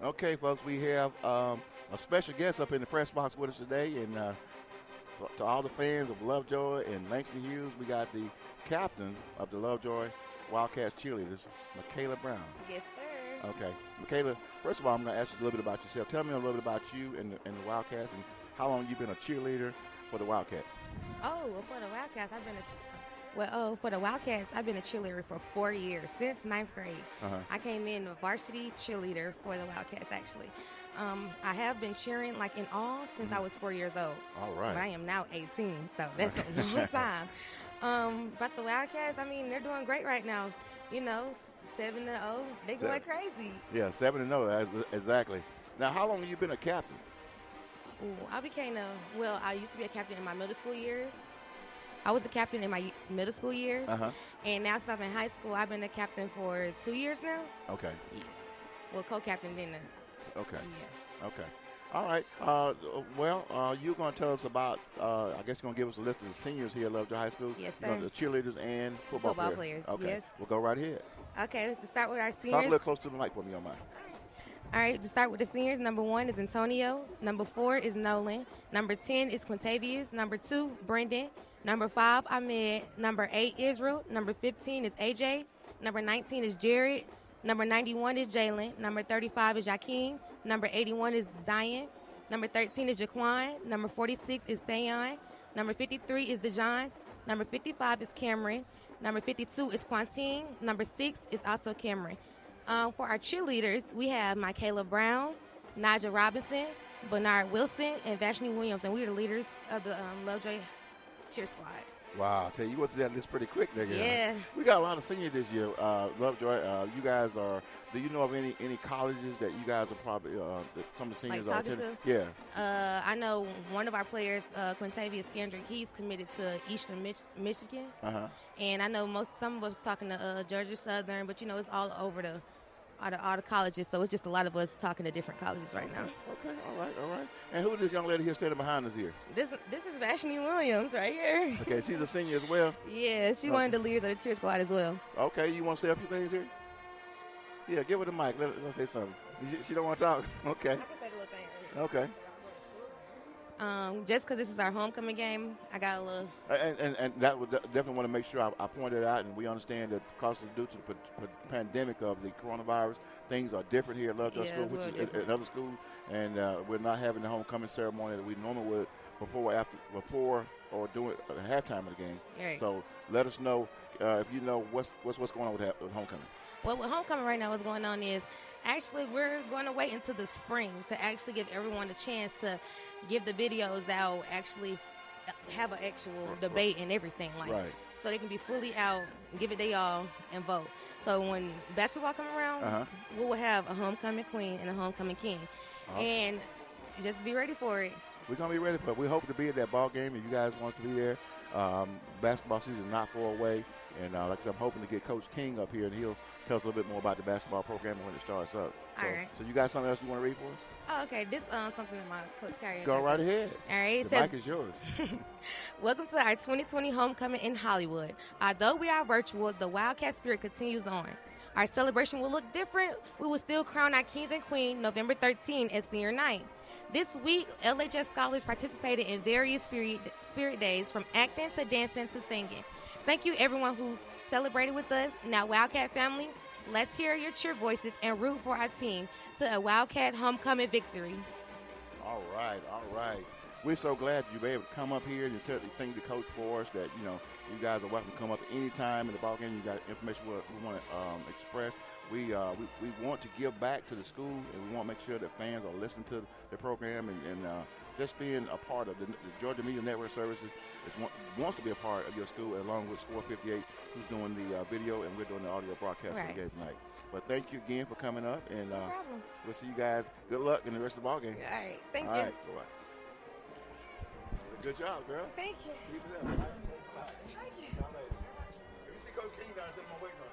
Okay, folks, we have a special guest up in the press box with us today, and to all the fans of Lovejoy and Langston Hughes, we got the captain of the Lovejoy Wildcats cheerleaders, Michaela Brown. Yes, sir. Okay, Michaela. First of all, I'm going to ask you a little bit about yourself. Tell me a little bit about you and the Wildcats, and how long you've been a cheerleader for the Wildcats. Oh, well, for the Wildcats, I've been a cheerleader for 4 years, since 9th grade. I came in a varsity cheerleader for the Wildcats, actually. I have been cheering, like, in all since I was 4 years old. All right. But I am now 18, so that's a long time. But the Wildcats, I mean, they're doing great right now. You know, 7-0, they're going crazy. Yeah, 7-0, exactly. Now, how long have you been a captain? Ooh, I used to be a captain in my middle school years. I was a captain in my middle school years. And now since I'm in high school, I've been a captain for 2 years now. Okay. Yeah. Well, co-captain then. Okay. Yeah. Okay. All right. You're going to tell us about, I guess you're going to give us a list of the seniors here at Lovejoy High School. Yes, sir. The cheerleaders and football players. Okay. Yes. We'll go right ahead. Okay, to start with our seniors. Talk a little close to the mic for me, on mine. All right, to start with the seniors, number 1 is Antonio. Number 4 is Nolan. Number 10 is Quintavious. Number 2, Brendan. Number 5, Ahmed. Number 8, Israel. Number 15 is AJ. Number 19 is Jared. Number 91 is Jalen. Number 35 is Jakeem. Number 81 is Zion. Number 13 is Jaquan. Number 46 is Sayon. Number 53 is Dejon. Number 55 is Cameron. Number 52 is Quantine. Number 6 is also Cameron. For our cheerleaders, we have Michaela Brown, Naja Robinson, Bernard Wilson, and Vashni Williams, and we are the leaders of the Lovejoy cheer squad. Wow, I tell you, you went through that list pretty quick there. Yeah. We got a lot of seniors this year. Lovejoy, you guys are, do you know of any colleges that you guys are probably, that some of the seniors are attending? Yeah. I know one of our players, Quintavious Skandrick, he's committed to Eastern Michigan. And I know some of us talking to Georgia Southern, but, you know, it's all over all the colleges, so it's just a lot of us talking to different colleges right now. Okay, all right. And who is this young lady here standing behind us here? This is Vashni Williams right here. Okay, she's a senior as well? Yeah, she's one of the leaders of the cheer squad as well. Okay, you want to say a few things here? Yeah, give her the mic. Let her say something. She don't want to talk? Okay. I can say the little thing right here. Okay. Just because this is our homecoming game, I got a little. And that would definitely want to make sure I point it out, and we understand that because due to the pandemic of the coronavirus, things are different here at Lovejoy School, which is at other schools, and we're not having the homecoming ceremony that we normally would before or during the halftime of the game. Right. So let us know if you know what's going on with homecoming. Well, with homecoming right now, what's going on is actually we're going to wait until the spring to actually give everyone a chance to give the videos out, actually have an actual debate and everything, so they can be fully out, give it they all, and vote. So when basketball come around, we will have a homecoming queen and a homecoming king. Awesome. And just be ready for it. We're going to be ready for it. We hope to be at that ball game if you guys want to be there. Basketball season is not far away. And like I said, I'm hoping to get Coach King up here, and he'll tell us a little bit more about the basketball program when it starts up. All right. So you got something else you want to read for us? Oh, okay. This something that my coach carried. Go right ahead. All right. The mic is yours. Welcome to our 2020 homecoming in Hollywood. Although we are virtual, the Wildcat spirit continues on. Our celebration will look different. We will still crown our kings and queens November 13 at senior night. This week, LHS scholars participated in various spirit days, from acting to dancing to singing. Thank you, everyone who celebrated with us. Now, Wildcat family, let's hear your cheer voices and root for our team to a Wildcat homecoming victory. All right. We're so glad you were able to come up here and certainly thank the coach for us that, you know, you guys are welcome to come up any time in the ball game. You got information we want to express. We want to give back to the school, and we want to make sure that fans are listening to the program and just being a part of the Georgia Media Network Services. Wants to be a part of your school, along with Score 58, who's doing the video, and we're doing the audio broadcast for the game tonight. But thank you again for coming up, and we'll see you guys. Good luck in the rest of the ball game. All right, thank you. All right, bye-bye. Good job, girl. Thank you. Keep it up. Thank you. If you see Coach King down, tell him I'm waiting on him.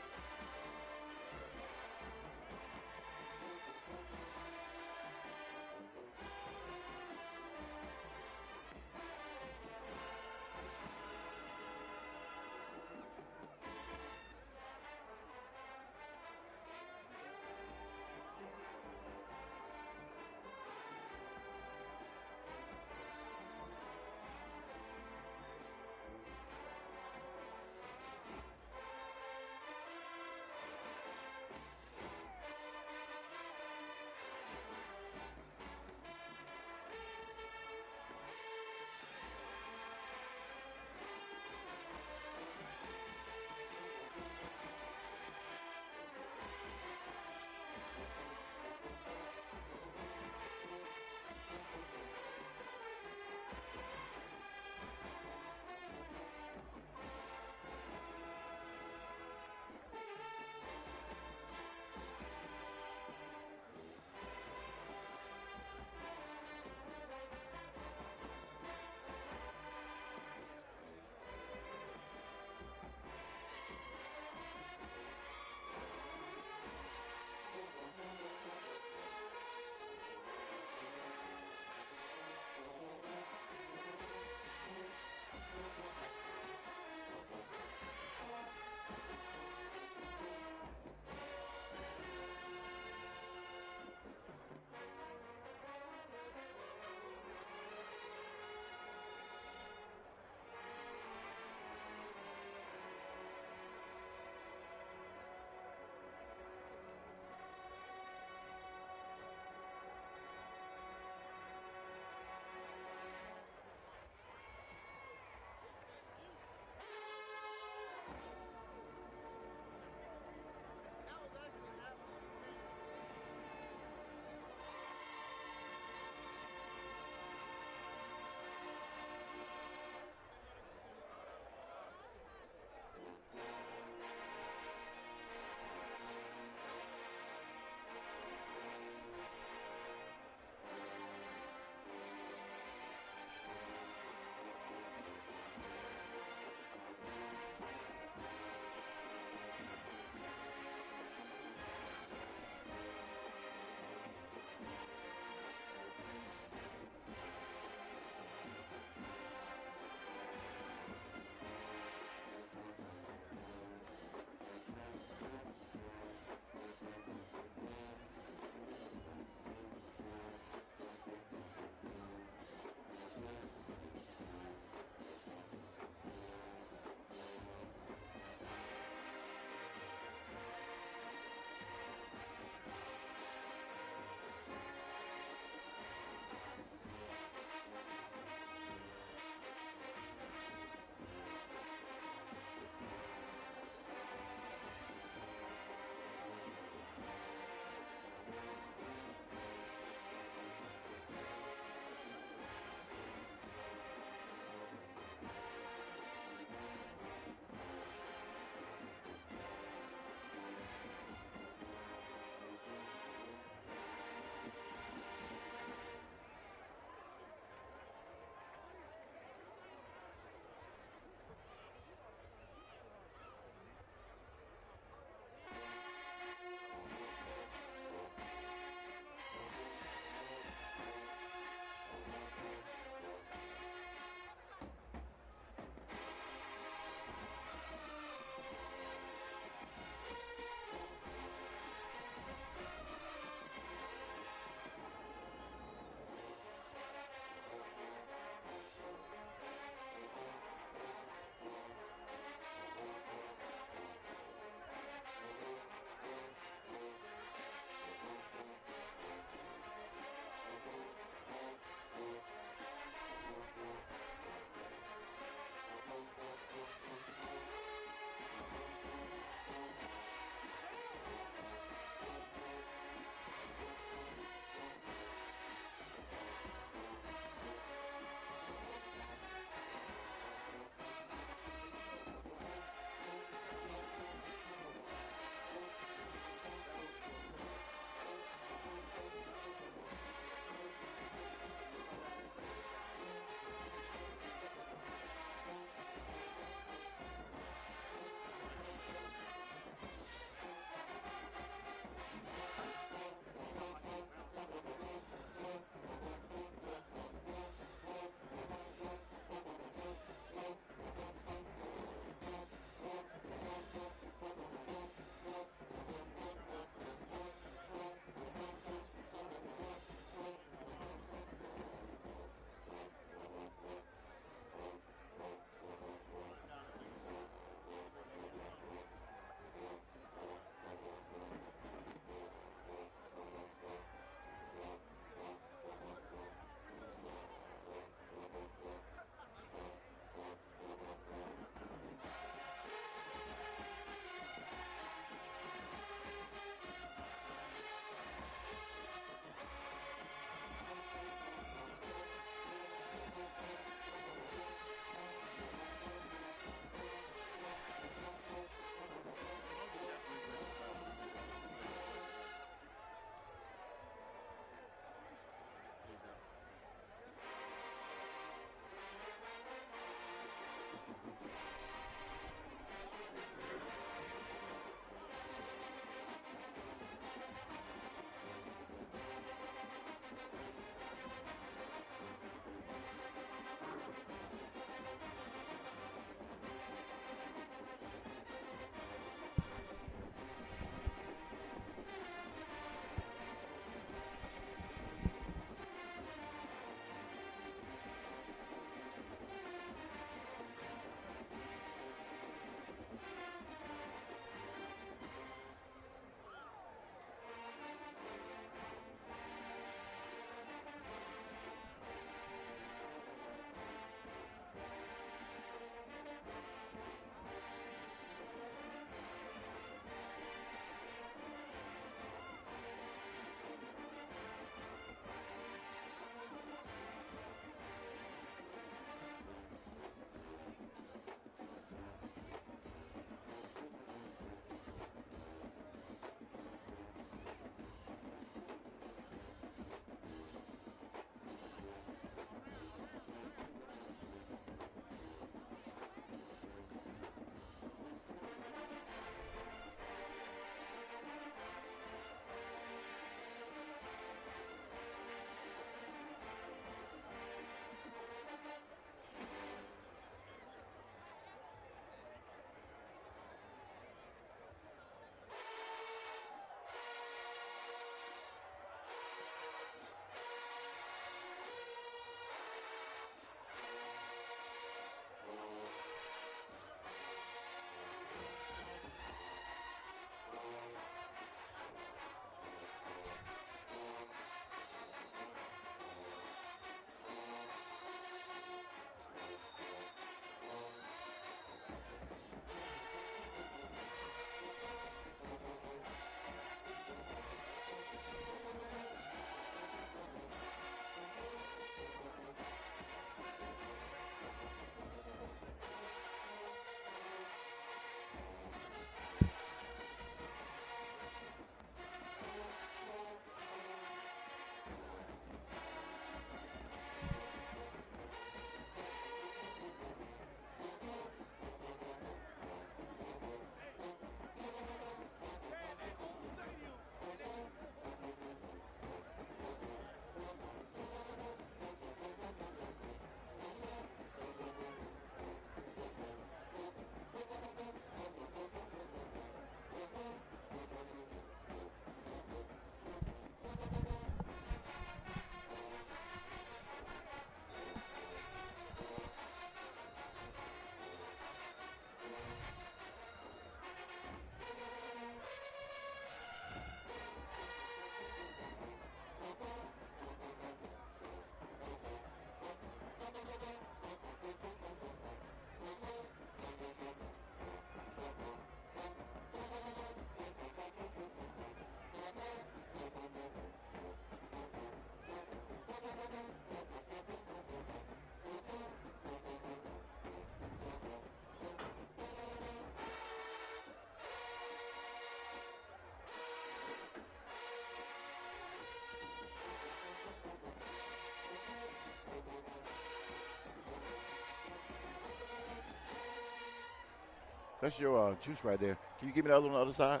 That's your juice right there. Can you give me the other one on the other side?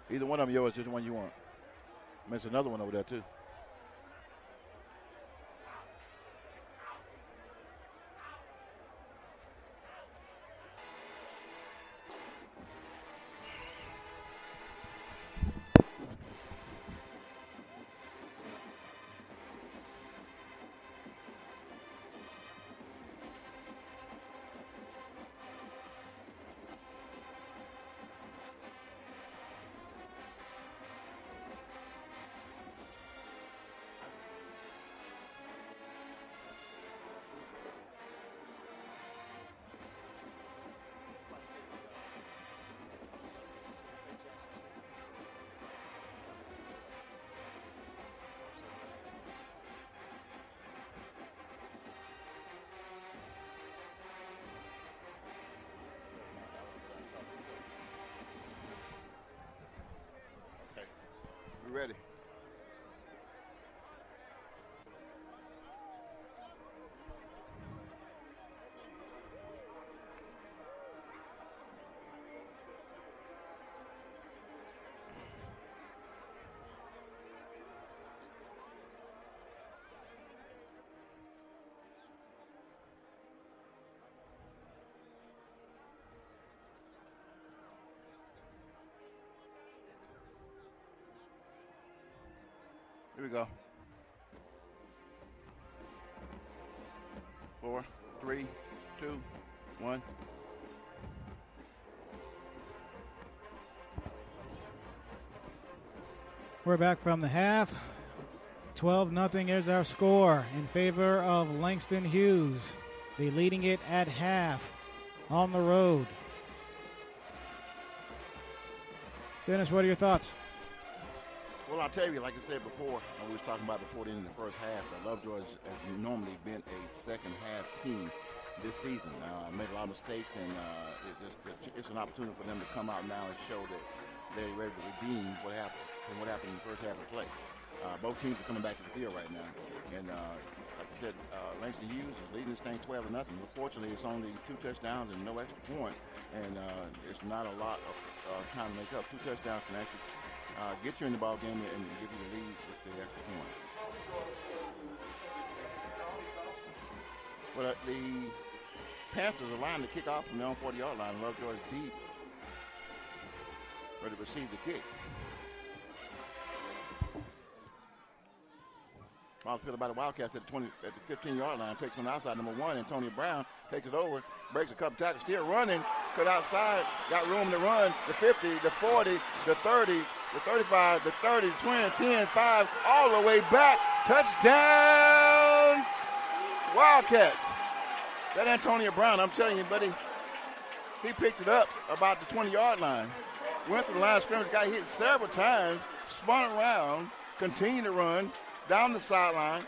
Either one of them yours, just the one you want. There's another one over there, too. Ready. Here we go. 4, 3, 2, 1. We're back from the half. 12-0 is our score in favor of Langston Hughes. They're leading it at half on the road. Dennis, what are your thoughts? Well, I'll tell you, like I said before, we was talking about before the end of the first half, that Lovejoy has normally been a second-half team this season. Made a lot of mistakes, and it's an opportunity for them to come out now and show that they're ready to redeem what happened in the first half of play. Both teams are coming back to the field right now, and like I said, Langston Hughes is leading this thing 12-0. Unfortunately, it's only 2 touchdowns and no extra point, and it's not a lot of time to make up. 2 touchdowns can actually get you in the ball game and give you the lead with the extra point. But the Panthers are lined to kick off from their own 40-yard line. Lovejoy is deep, ready to receive the kick. How I feel about the Wildcats at the 15-yard line. Takes on the outside, number 1, Antonio Brown takes it over, breaks a couple tackles, still running, cut outside, got room to run, the 50, the 40, the 30, the 35, the 30, the 20, 10, 5, all the way back. Touchdown, Wildcats. That Antonio Brown, I'm telling you, buddy, he picked it up about the 20-yard line. Went through the line of scrimmage, got hit several times, spun around, continued to run down the sideline.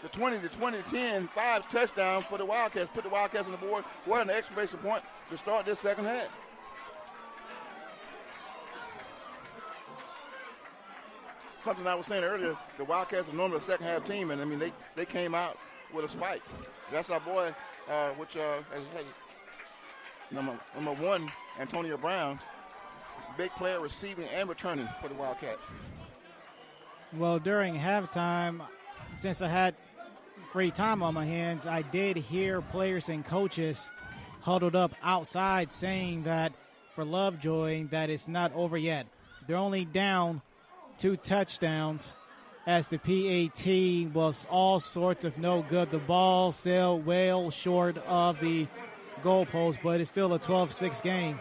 The 20, the 20, the 10, 5 touchdowns for the Wildcats. Put the Wildcats on the board. What an exclamation point to start this second half. Something I was saying earlier, the Wildcats are normally a second half team, and I mean they came out with a spike. That's our boy, which has number 1, Antonio Brown, big player receiving and returning for the Wildcats. Well, during halftime, since I had free time on my hands, I did hear players and coaches huddled up outside saying that for Lovejoy that it's not over yet. They're only down 2 touchdowns as the PAT was all sorts of no good. The ball sailed well short of the goalpost, but it's still a 12-6 game.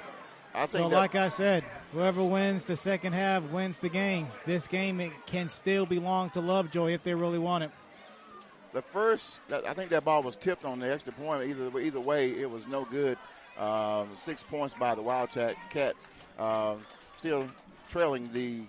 Like I said, whoever wins the second half wins the game. This game, it can still belong to Lovejoy if they really want it. I think that ball was tipped on the extra point. Either way, it was no good. 6 points by the Wildcats. Still trailing the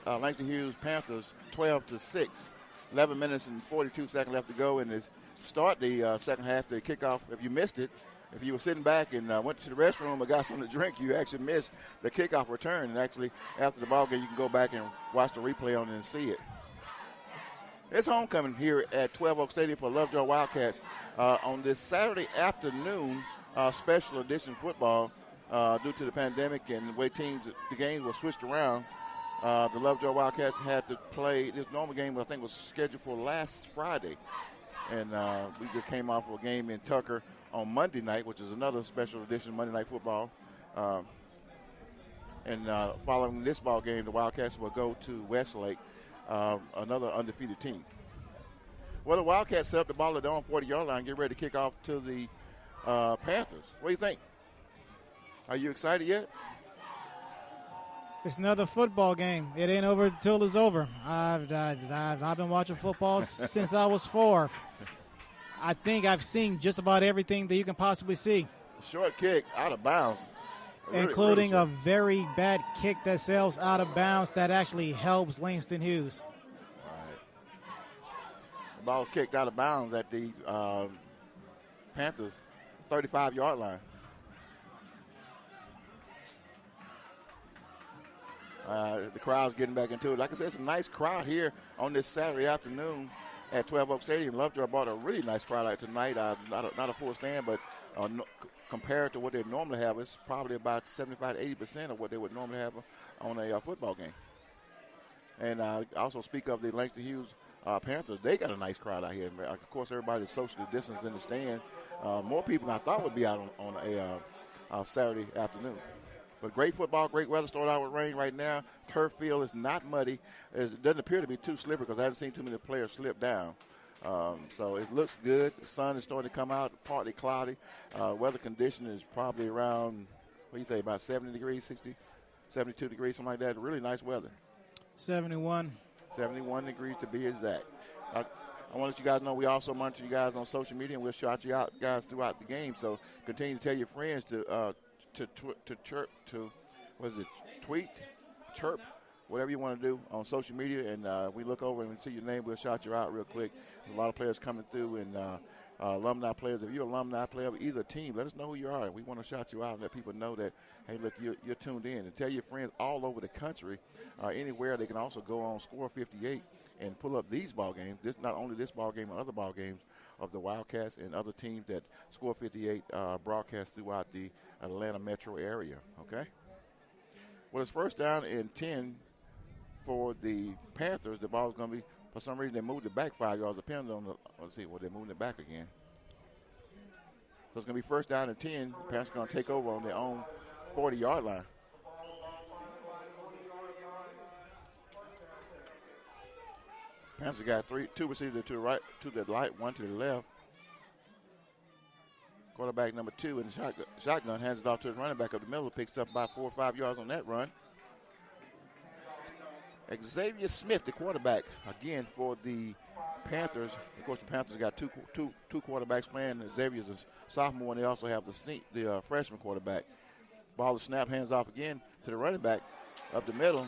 Langston Hughes Panthers 12-6. 11 minutes and 42 seconds left to go in this start the second half. The kickoff, if you missed it, if you were sitting back and went to the restroom or got something to drink, you actually missed the kickoff return. And actually, after the ball game, you can go back and watch the replay on it and see it. It's homecoming here at 12 Oak Stadium for Lovejoy Wildcats on this Saturday afternoon special edition football due to the pandemic and the way the games were switched around. The Lovejoy Wildcats had to play this normal game, I think, was scheduled for last Friday. And we just came off of a game in Tucker on Monday night, which is another special edition of Monday Night Football. And following this ball game, the Wildcats will go to Westlake, another undefeated team. Well, the Wildcats set up the ball at their own 40-yard line, get ready to kick off to the Panthers. What do you think? Are you excited yet? It's another football game. It ain't over until it's over. I've been watching football since I was 4. I think I've seen just about everything that you can possibly see. Short kick out of bounds. Including really a very bad kick that sails out of bounds that actually helps Langston Hughes. Right. The ball was kicked out of bounds at the Panthers' 35-yard line. The crowd's getting back into it. Like I said, it's a nice crowd here on this Saturday afternoon at 12 Oak Stadium. Lovejoy brought a really nice crowd out tonight. Not a full stand, but compared to what they normally have, it's probably about 75 to 80% of what they would normally have on a football game. And I also speak of the Langston Hughes Panthers. They got a nice crowd out here. Of course, everybody's socially distanced in the stand. More people than I thought would be out on a Saturday afternoon. But great football, great weather. Started out with rain right now. Turf field is not muddy. It doesn't appear to be too slippery because I haven't seen too many players slip down. So it looks good. The sun is starting to come out, partly cloudy. Weather condition is probably around, what do you say, about 70 degrees, 60, 72 degrees, something like that. Really nice weather. 71. 71 degrees to be exact. I want to let you guys know we also monitor you guys on social media, and we'll shout you out guys throughout the game. So continue to tell your friends to chirp, tweet, chirp, whatever you want to do on social media, and we look over and we see your name, we'll shout you out real quick. There's a lot of players coming through, and alumni players. If you're an alumni player of either team, let us know who you are. We want to shout you out and let people know that, hey, look, you're tuned in. And tell your friends all over the country, anywhere. They can also go on Score 58 and pull up these ball games. This not only this ball game, but other ball games of the Wildcats and other teams that Score 58 broadcast throughout the Atlanta metro area. Okay. Well, it's first down and 10 for the Panthers. The ball is going to be, for some reason, they moved it back 5 yards. Depends on let's see, they're moving it back again. So it's going to be first down and 10. The Panthers are going to take over on their own 40-yard line. Panthers got two receivers to the right, to the right, one to the left. Quarterback number 2 in the shotgun hands it off to his running back up the middle, picks up about 4 or 5 yards on that run. Xavier Smith, the quarterback, again for the Panthers. Of course, the Panthers got two quarterbacks playing. Xavier's a sophomore, and they also have the freshman quarterback. Ball is snap, hands off again to the running back up the middle.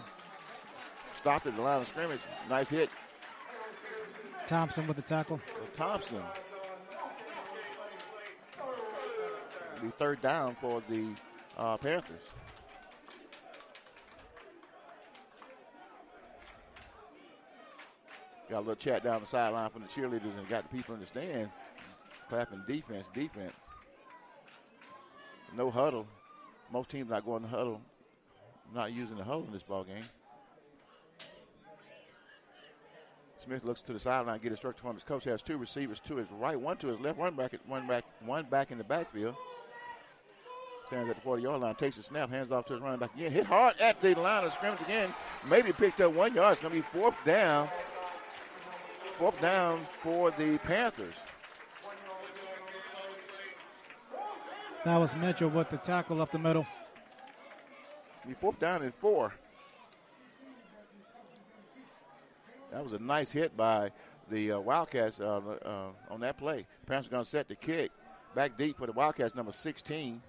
Stopped at the line of scrimmage. Nice hit. Thompson with the tackle. Thompson. It'll be third down for the Panthers. Got a little chat down the sideline from the cheerleaders and got the people in the stands clapping defense. No huddle. Most teams not going to huddle, not using the huddle in this ball game. Smith looks to the sideline, get instruction from his coach. Has 2 receivers to his right, one to his left, one back in the backfield. Stands at the 40-yard line, takes the snap, hands off to his running back again. Hit hard at the line of scrimmage again. Maybe picked up 1 yard. It's going to be fourth down. Fourth down for the Panthers. That was Mitchell with the tackle up the middle. It'll be fourth down and 4. That was a nice hit by the Wildcats on that play. The Panthers are going to set the kick. Back deep for the Wildcats, number 16.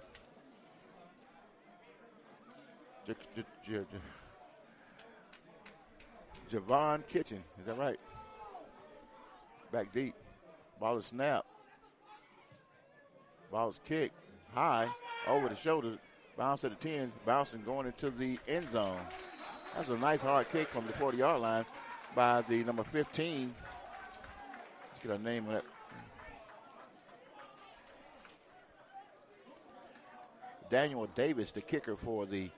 Javon Kitchen. Is that right? Back deep. Ball is snapped. Ball is kicked high over the shoulder. Bounce at the 10. Bouncing going into the end zone. That's a nice hard kick from the 40-yard line by the number 15. Let's get a name on that. Daniel Davis, the kicker for the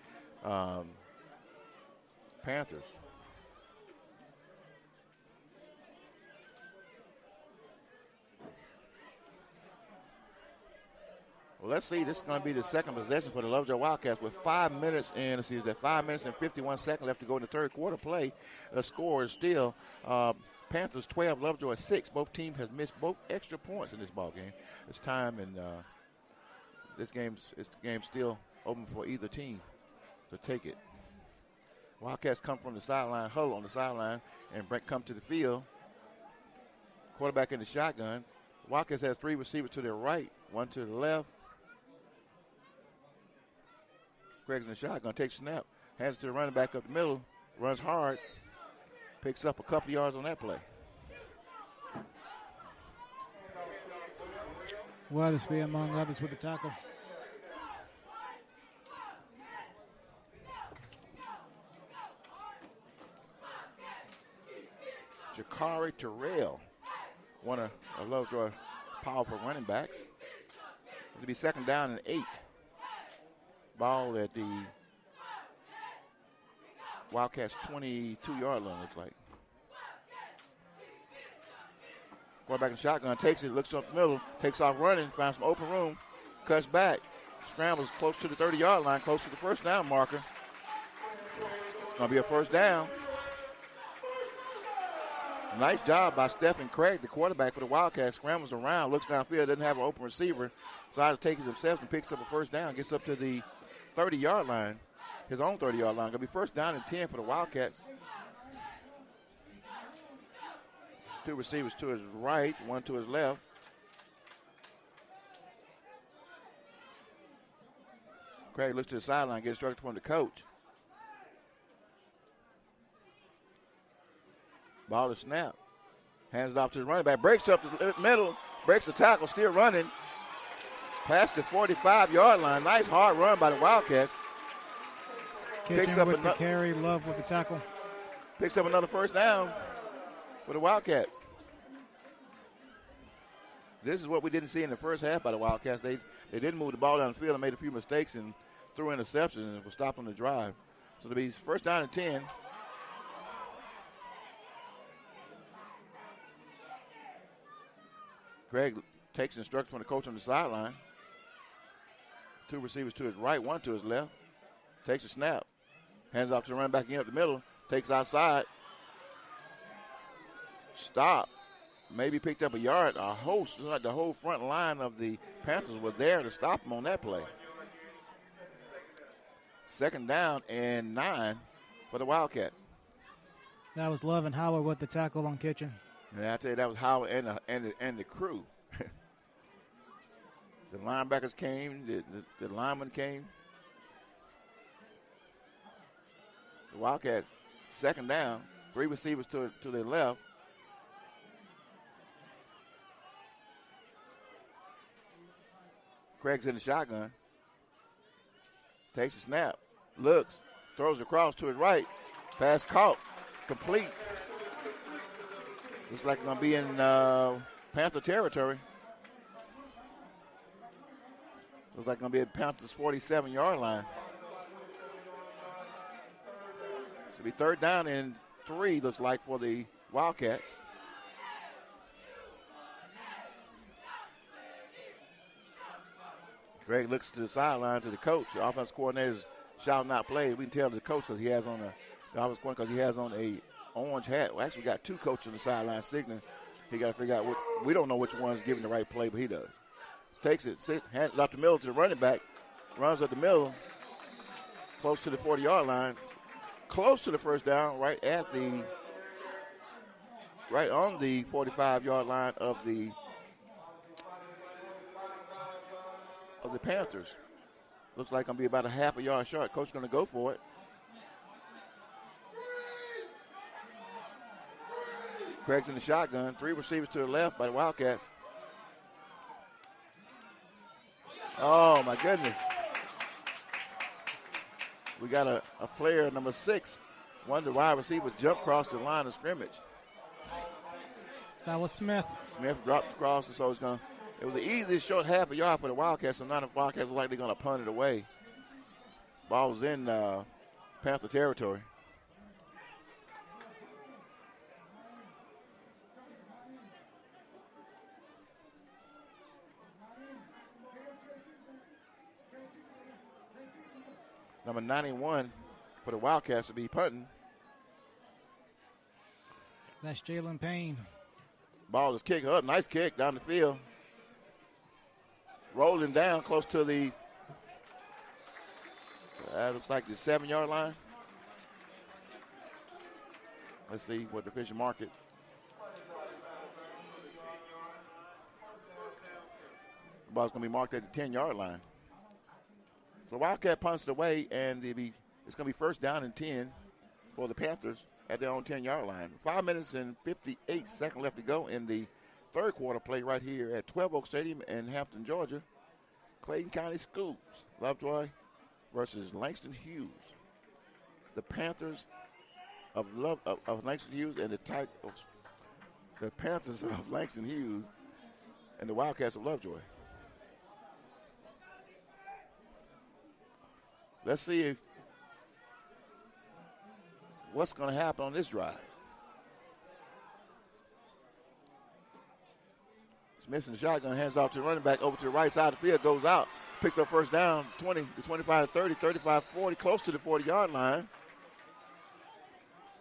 Panthers. Well, let's see. This is going to be the second possession for the Lovejoy Wildcats with 5 minutes and let's see, is that 5 minutes and 51 seconds left to go in the third quarter play. The score is still Panthers 12, Lovejoy 6. Both teams have missed both extra points in this ball game. It's time, and this game's still open for either team to take it. Wildcats come from the sideline, huddle on the sideline, and come to the field. Quarterback in the shotgun. Wildcats has 3 receivers to their right, 1 to the left. Craig's in the shotgun, takes snap, hands it to the running back up the middle, runs hard, picks up a couple yards on that play. Weathersby among others with the tackle. Jakari Terrell, one of Lovejoy powerful running backs. It'll be second down and 8. Ball at the Wildcats 22-yard line, looks like. Quarterback in shotgun takes it, looks up the middle, takes off running, finds some open room, cuts back, scrambles close to the 30-yard line, close to the first down marker. It's going to be a first down. Nice job by Stephen Craig, the quarterback for the Wildcats. Scrambles around, looks downfield, doesn't have an open receiver. Decides to take it himself and picks up a first down, gets up to the 30-yard line, his own 30-yard line. Going to be first down and 10 for the Wildcats. 2 receivers to his right, 1 to his left. Craig looks to the sideline, gets instructed from the coach. Ball to snap. Hands it off to the running back. Breaks up the middle. Breaks the tackle. Still running. Past the 45-yard line. Nice hard run by the Wildcats. Picks up with the carry. Love with the tackle. Picks up another first down for the Wildcats. This is what we didn't see in the first half by the Wildcats. They didn't move the ball down the field and made a few mistakes and threw interceptions and were stopping the drive. So it'll be first down and 10. Craig takes instructions from the coach on the sideline. 2 receivers to his right, 1 to his left. Takes a snap. Hands off to the running back in up the middle. Takes outside. Stop. Maybe picked up a yard. A host, like the whole front line of the Panthers were there to stop him on that play. Second down and 9 for the Wildcats. That was Love and Howard with the tackle on Kitchen. And I tell you, that was Howard and the crew. The linebackers came, the linemen came. The Wildcats, second down, 3 receivers to their left. Craig's in the shotgun. Takes a snap, looks, throws across to his right. Pass caught, complete. Looks like it's going to be in Panther territory. Looks like it's going to be at Panthers' 47-yard line. Should be third down and 3, looks like, for the Wildcats. Greg looks to the sideline to the coach. The offensive coordinator's shouting out plays. We can tell the coach because he has on the offensive coordinator because he has on a orange hat. Well, actually, we got 2 coaches on the sideline signaling. He got to figure out we don't know which one's giving the right play, but he does. Takes it, hands it off the middle to the running back, runs up the middle, close to the 40-yard line, close to the first down, right on the 45-yard line of the Panthers. Looks like going to be about a half a yard short. Coach going to go for it. Craig's in the shotgun. 3 receivers to the left by the Wildcats. Oh, my goodness. We got a player, number 6, one of the wide receivers, jump across the line of scrimmage. That was Smith. Smith dropped across, and so it's going to It was the easiest short half a yard for the Wildcats, so now the Wildcats look like they're going to punt it away. Ball was in Panther territory. Number 91 for the Wildcats to be punting. That's Jalen Payne. Ball is kicked up. Nice kick down the field. Rolling down close to the, looks like the 7-yard line. Let's see what the official mark it. The ball's going to be marked at the 10-yard line. So Wildcat punts it away, and it's going to be first down and 10 for the Panthers at their own 10-yard line. 5 minutes and 58 seconds left to go in the third quarter play right here at 12 Oak Stadium in Hampton, Georgia. Clayton County Schools, Lovejoy versus Langston Hughes. The Panthers of Langston Hughes and the Panthers of Langston Hughes and the Wildcats of Lovejoy. Let's see what's going to happen on this drive. Smith in the shotgun, hands off to the running back over to the right side of the field, goes out, picks up first down, 20 to 25 to 30, 35 40, close to the 40-yard line.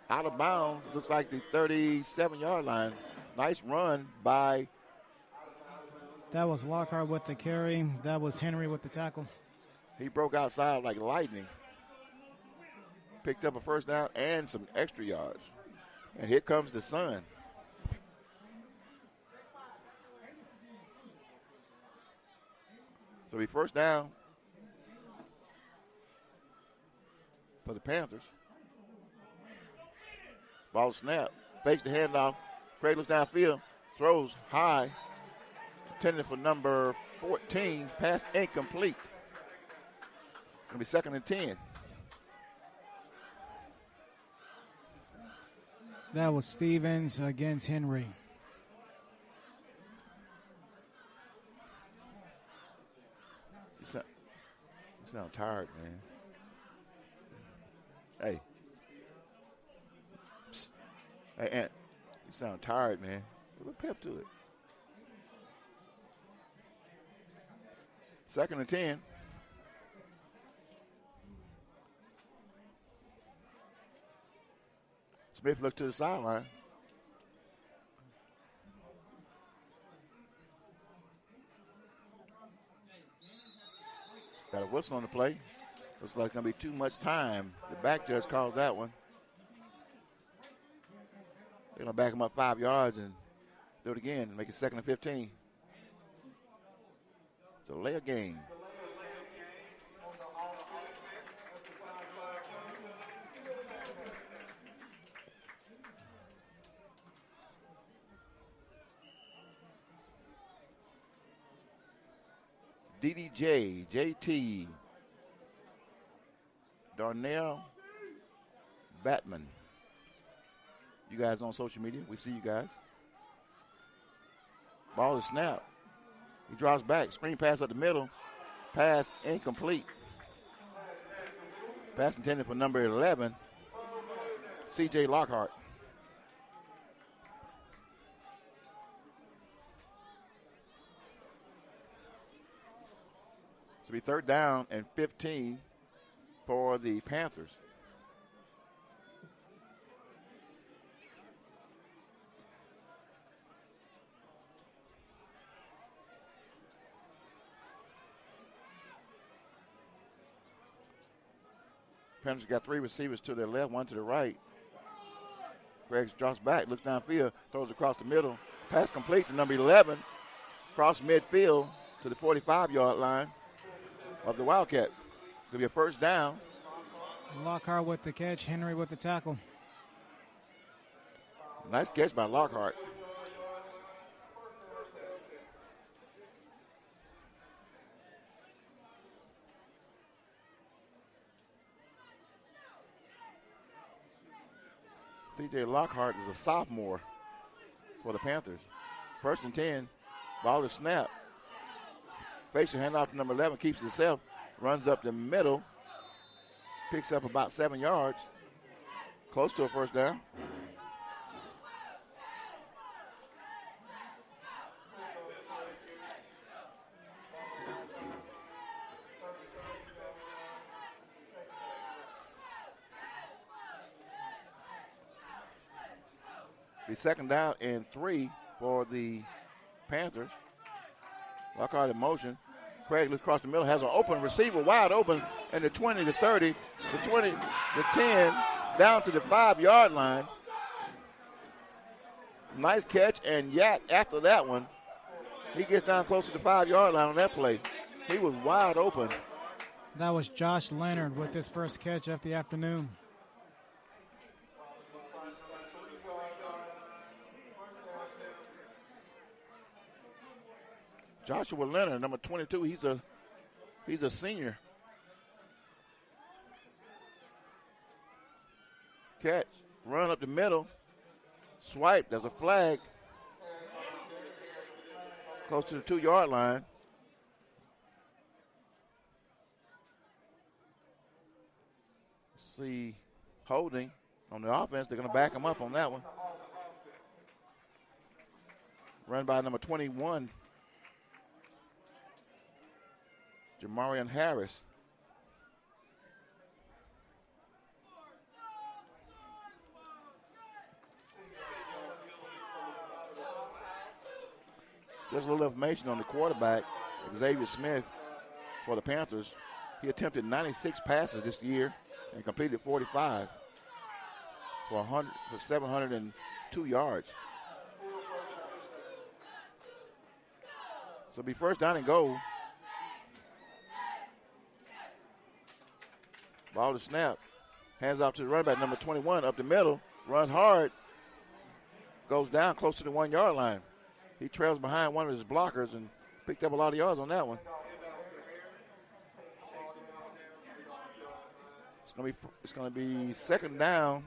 Out of bounds, looks like the 37-yard line. Nice run by. That was Lockhart with the carry. That was Henry with the tackle. He broke outside like lightning. Picked up a first down and some extra yards. And here comes the sun. So we first down for the Panthers. Ball snap. Fakes the handoff. Craig looks downfield. Throws high. Intended for number 14. Pass incomplete. It's going to be second and 10. That was Stevens against Henry. You sound tired, man. Hey. Psst. Hey, Ant. You sound tired, man. A little pep to it. Second and 10. Smith looked to the sideline. Got a whistle on the play. Looks like going to be too much time. The back judge called that one. They're going to back him up 5 yards and do it again and make it second and 15. Delay a game. DDJ, JT, Darnell, Batman. You guys on social media? We see you guys. Ball is snapped. He drops back. Screen pass up the middle. Pass incomplete. Pass intended for number 11, C.J. Lockhart. So be third down and 15 for the Panthers. Panthers got 3 receivers to their left, 1 to the right. Griggs drops back, looks downfield, throws across the middle. Pass complete to number 11, across midfield to the 45-yard line of the Wildcats. It's going to be a first down. Lockhart with the catch, Henry with the tackle. Nice catch by Lockhart. C.J. Lockhart is a sophomore for the Panthers. First and 10, ball is snapped. Fakes the handoff to number 11, keeps it himself, runs up the middle, picks up about 7 yards, close to a first down. Be second down and 3 for the Panthers. Lockhart in motion. Craig looks across the middle, has an open receiver, wide open, and the 20 to 30, the 20 to 10, down to the 5-yard line. Nice catch, and Yak after that one, he gets down close to the 5-yard line on that play. He was wide open. That was Josh Leonard with his first catch of the afternoon. Joshua Leonard, number 22, he's a senior. Catch, run up the middle, swipe, there's a flag. Close to the 2-yard line. See holding on the offense. They're going to back him up on that one. Run by number 21. Jamarion Harris. Just a little information on the quarterback, Xavier Smith, for the Panthers. He attempted 96 passes this year and completed 45 for 702 yards. So it'll be first down and goal. Ball to snap. Hands off to the running back, number 21, up the middle. Runs hard. Goes down close to the 1-yard line. He trails behind one of his blockers and picked up a lot of yards on that one. It's going to be second down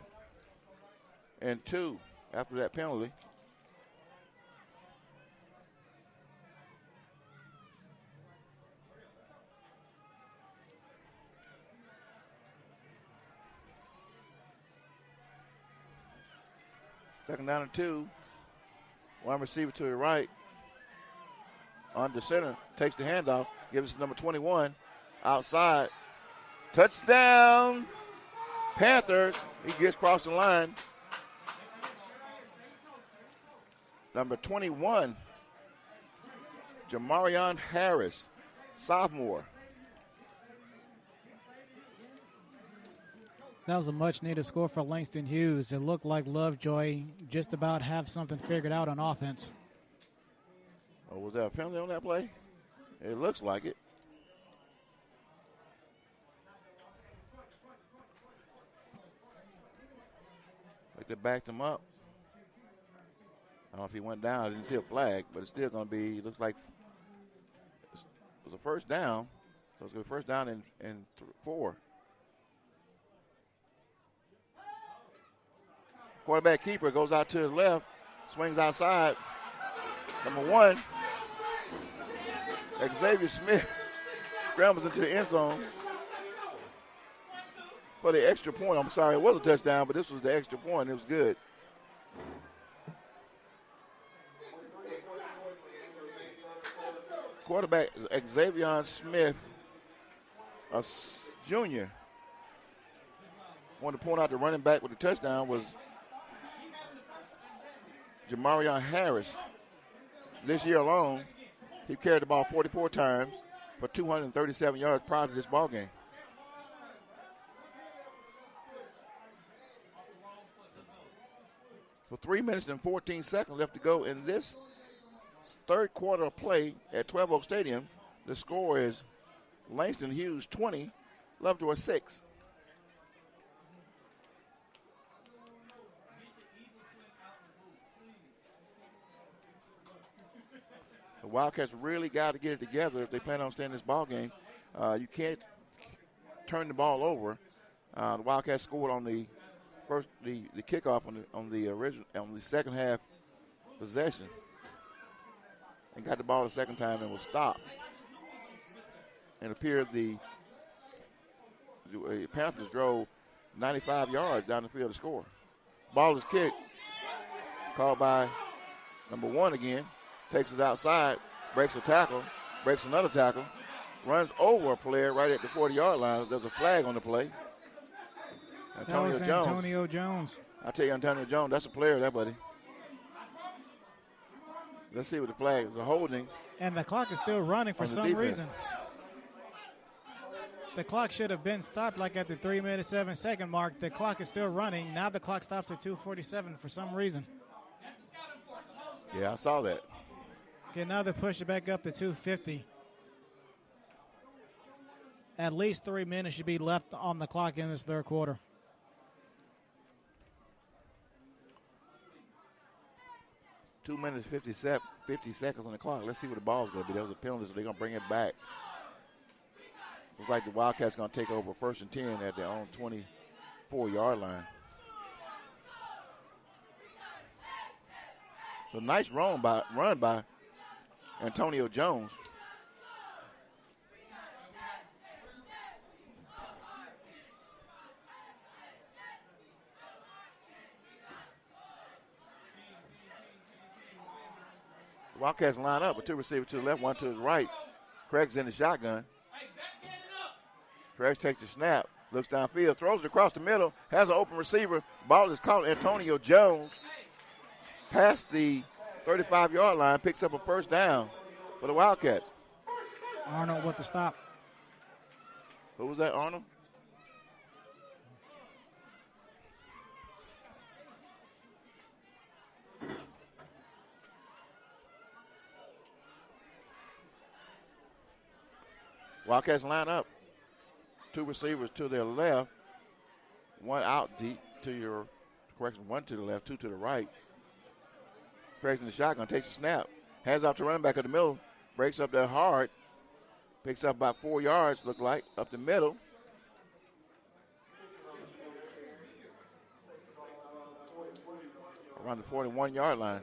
and 2 after that penalty. Second down and 2. One receiver to the right. On the center. Takes the handoff. Gives it to number 21. Outside. Touchdown. Panthers. He gets across the line. Number 21. Jamarion Harris. Sophomore. That was a much-needed score for Langston Hughes. It looked like Lovejoy just about have something figured out on offense. Oh, was there a penalty on that play? It looks like it. Like they backed him up. I don't know if he went down. I didn't see a flag, but it's still going to be, looks like it was a first down. So it's going to be first down and 4. Quarterback keeper goes out to the left, swings outside. Number 1, Xavier Smith scrambles into the end zone for the extra point. I'm sorry, it was a touchdown, but this was the extra point. It was good. Quarterback Xavier Smith, a junior. Wanted to point out the running back with the touchdown was Jamarion Harris. This year alone, he carried the ball 44 times for 237 yards prior to this ball game. With 3 minutes and 14 seconds left to go in this third quarter of play at 12 Oak Stadium, the score is Langston Hughes 20, Lovejoy 6. The Wildcats really got to get it together if they plan on staying in this ball game. You can't turn the ball over. The Wildcats scored on the kickoff on the second half possession, and got the ball the second time and was stopped. it appeared the Panthers drove 95 yards down the field to score. Ball is kicked. Called by number 1 again. Takes it outside. Breaks a tackle. Breaks another tackle. Runs over a player right at the 40-yard line. There's a flag on the play. Antonio Jones. I tell you, Antonio Jones, that's a player, that buddy. Let's see what the flag is. A holding. And the clock is still running for some reason. The clock should have been stopped like at the 3-minute, 7-second mark. The clock is still running. Now the clock stops at 2:47 for some reason. Yeah, I saw that. Okay, now they push it back up to 2:50. At least 3 minutes should be left on the clock in this third quarter. Two minutes, 50 seconds on the clock. Let's see what the ball's going to be. There was a penalty, so they're going to bring it back. Looks like the Wildcats going to take over 1st and 10 at their own 24-yard line. So nice run by Antonio Jones. Wildcats line up with 2 receivers to the left, 1 to his right. Craig's in the shotgun. Craig takes the snap, looks downfield, throws it across the middle, has an open receiver. Ball is caught. Antonio Jones past the 35-yard line, picks up a 1st down for the Wildcats. Arnold with the stop. Who was that, Arnold? Wildcats line up. 2 receivers to their left. 1 out deep to your correction. 1 to the left, 2 to the right. Craig's in the shotgun, takes the snap. Hands off to running back up the middle. Breaks up there hard. Picks up about 4 yards, look like, up the middle. Around the 41-yard line.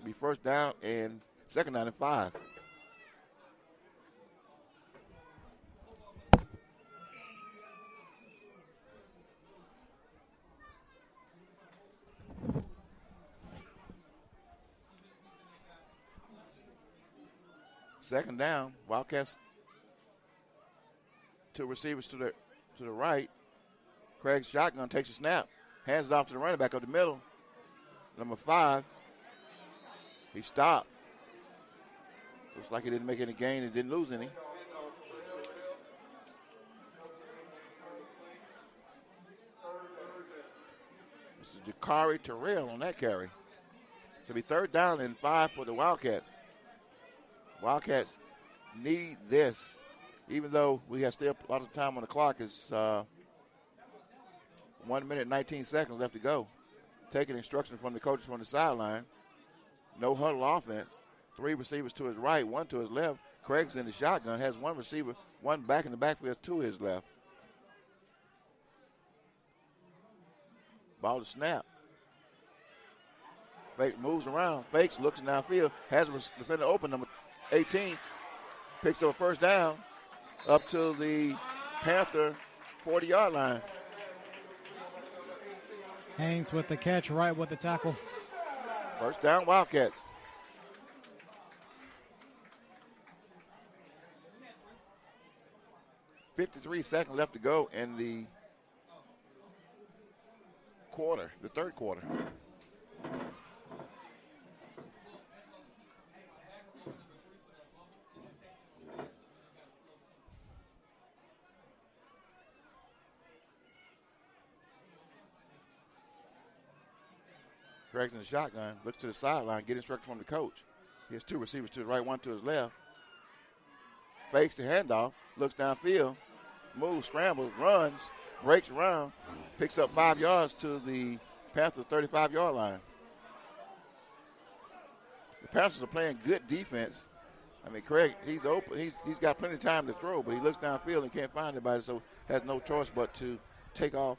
Be 1st down and 2nd down and 5. Second down, Wildcats. 2 receivers to the right. Craig's shotgun takes a snap, hands it off to the running back up the middle. Number 5. He stopped. Looks like he didn't make any gain and didn't lose any. This is Jakari Terrell on that carry. So it'll be 3rd down and 5 for the Wildcats. Wildcats need this, even though we have still a lot of time on the clock. It's 1 minute, 19 seconds left to go. Taking instruction from the coaches from the sideline. No huddle offense. 3 receivers to his right, 1 to his left. Craig's in the shotgun, has 1 receiver, 1 back in the backfield to his left. Ball to snap. Fake moves around, fakes, looks downfield, has a defender open, number 18, picks up a 1st down up to the Panther 40-yard line. Haynes with the catch, right with the tackle. 1st down, Wildcats. .53 seconds left to go in the quarter, the 3rd quarter. Craig's in the shotgun, looks to the sideline, get instruction from the coach. He has 2 receivers to his right, 1 to his left. Fakes the handoff, looks downfield, moves, scrambles, runs, breaks around, picks up 5 yards to the Panthers' 35-yard line. The Panthers are playing good defense. I mean, Craig, he's open. He's got plenty of time to throw, but he looks downfield and can't find anybody, so has no choice but to take off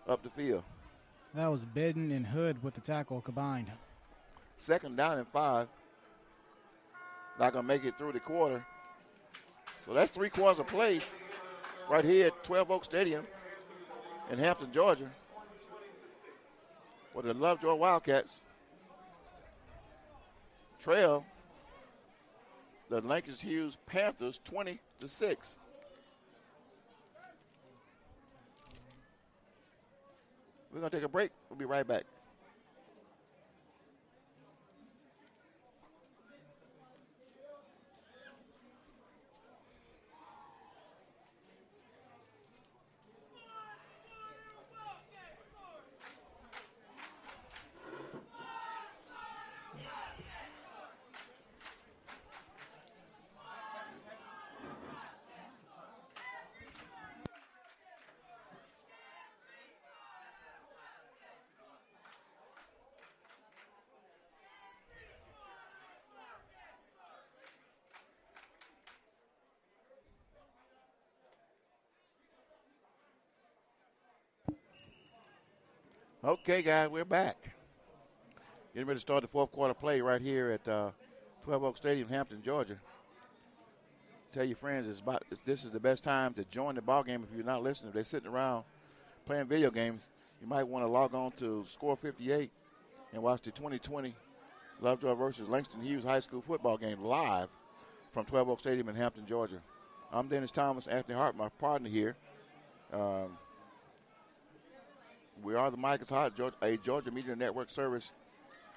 up the field. That was Bedden and Hood with the tackle combined. 2nd down and 5. Not going to make it through the quarter. So that's 3 quarters of play right here at 12 Oak Stadium in Hampton, Georgia, where the Lovejoy Wildcats trail the Langston Hughes Panthers 20-6. We're going to take a break. We'll be right back. Okay, guys, we're back. Getting ready to start the 4th quarter play right here at 12 Oak Stadium, Hampton, Georgia. Tell your friends this is the best time to join the ball game if you're not listening. If they're sitting around playing video games, you might want to log on to Score 58 and watch the 2020 Lovejoy versus Langston Hughes High School football game live from 12 Oak Stadium in Hampton, Georgia. I'm Dennis Thomas, Anthony Hart, my partner here. We are the Mike is Hot, a Georgia Media Network Service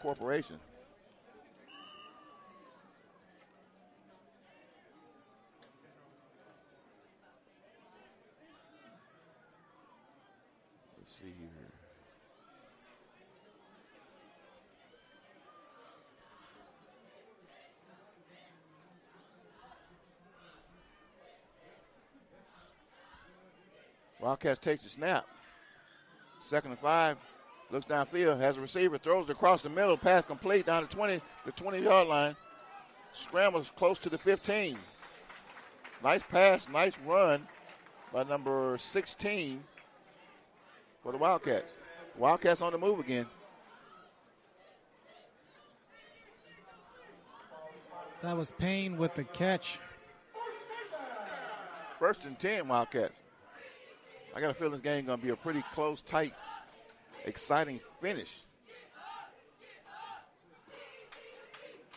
corporation. Let's see here. Wildcats takes the snap. 2nd and 5, looks downfield, has a receiver, throws it across the middle, pass complete down to the 20-yard line. Scrambles close to the 15. Nice pass, nice run by number 16 for the Wildcats. Wildcats on the move again. That was Payne with the catch. 1st and 10, Wildcats. I got a feeling this game going to be a pretty close, tight, exciting finish.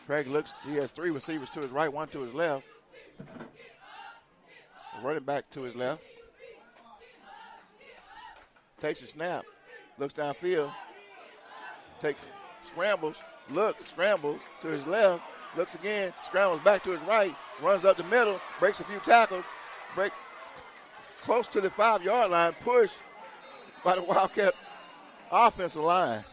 Craig looks, he has 3 receivers to his right, 1 to his left. Running back to his left. Takes a snap, looks downfield, scrambles to his left, looks again, scrambles back to his right, runs up the middle, breaks a few tackles, close to the 5-yard line, push by the Wildcat offensive line.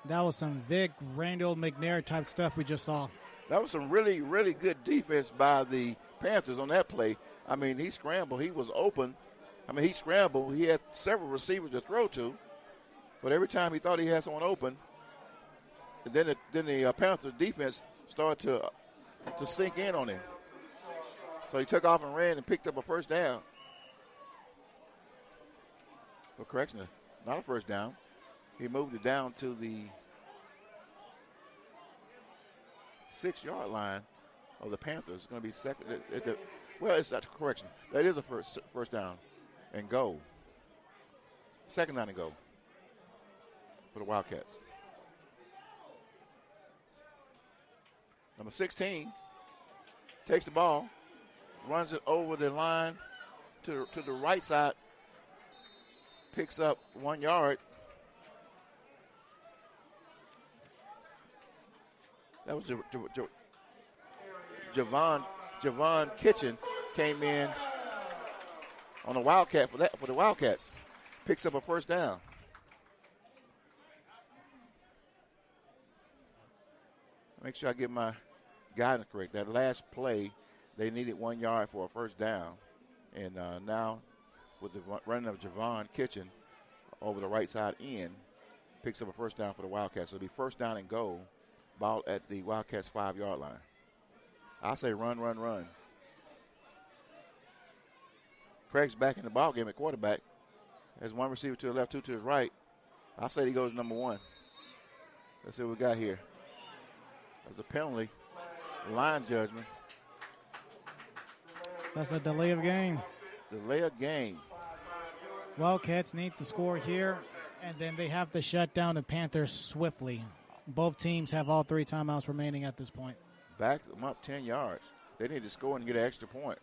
That was some Vic Randall McNair type stuff we just saw. That was some really, really good defense by the Panthers on that play. I mean, he scrambled. He was open. I mean, he scrambled. He had several receivers to throw to, but every time he thought he had someone open, then the Panther defense started to sink in on him. So he took off and ran and picked up a 1st down. Well, correction, not a 1st down. He moved it down to the 6-yard line of the Panthers. It's going to be second. It's not correction. That is a first down and goal. 2nd down and goal for the Wildcats. Number 16 takes the ball, runs it over the line to the right side, picks up 1 yard. That was Javon Kitchen came in on the Wildcat for the Wildcats. Picks up a 1st down. Make sure I get my guidance correct. That last play, they needed 1 yard for a 1st down. And now with the running of Javon Kitchen over the right side in, picks up a 1st down for the Wildcats. So it'll be 1st down and goal. Ball at the Wildcats 5-yard line. I say run. Craig's back in the ball game at quarterback. Has 1 receiver to the left, 2 to his right. I say he goes number 1. Let's see what we got here. There's a penalty line judgment. That's a delay of game. Delay of game. Wildcats need to score here, and then they have to shut down the Panthers swiftly. Both teams have all 3 timeouts remaining at this point. Back them up 10 yards. They need to score and get an extra point.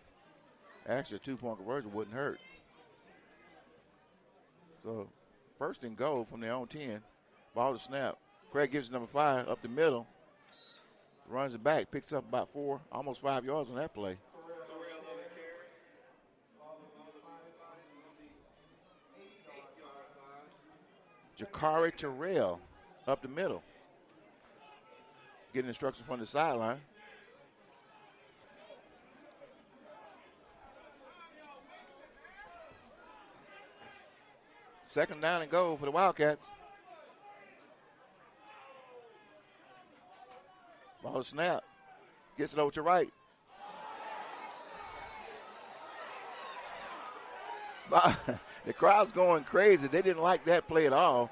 Actually, a 2-point conversion wouldn't hurt. So, first and goal from their own 10. Ball to snap. Craig gives it number 5 up the middle. Runs it back. Picks up about 4, almost 5 yards on that play. Jakari Terrell up the middle. Getting instructions from the sideline. Second down and goal for the Wildcats. Ball to snap. Gets it over to right. The crowd's going crazy. They didn't like that play at all.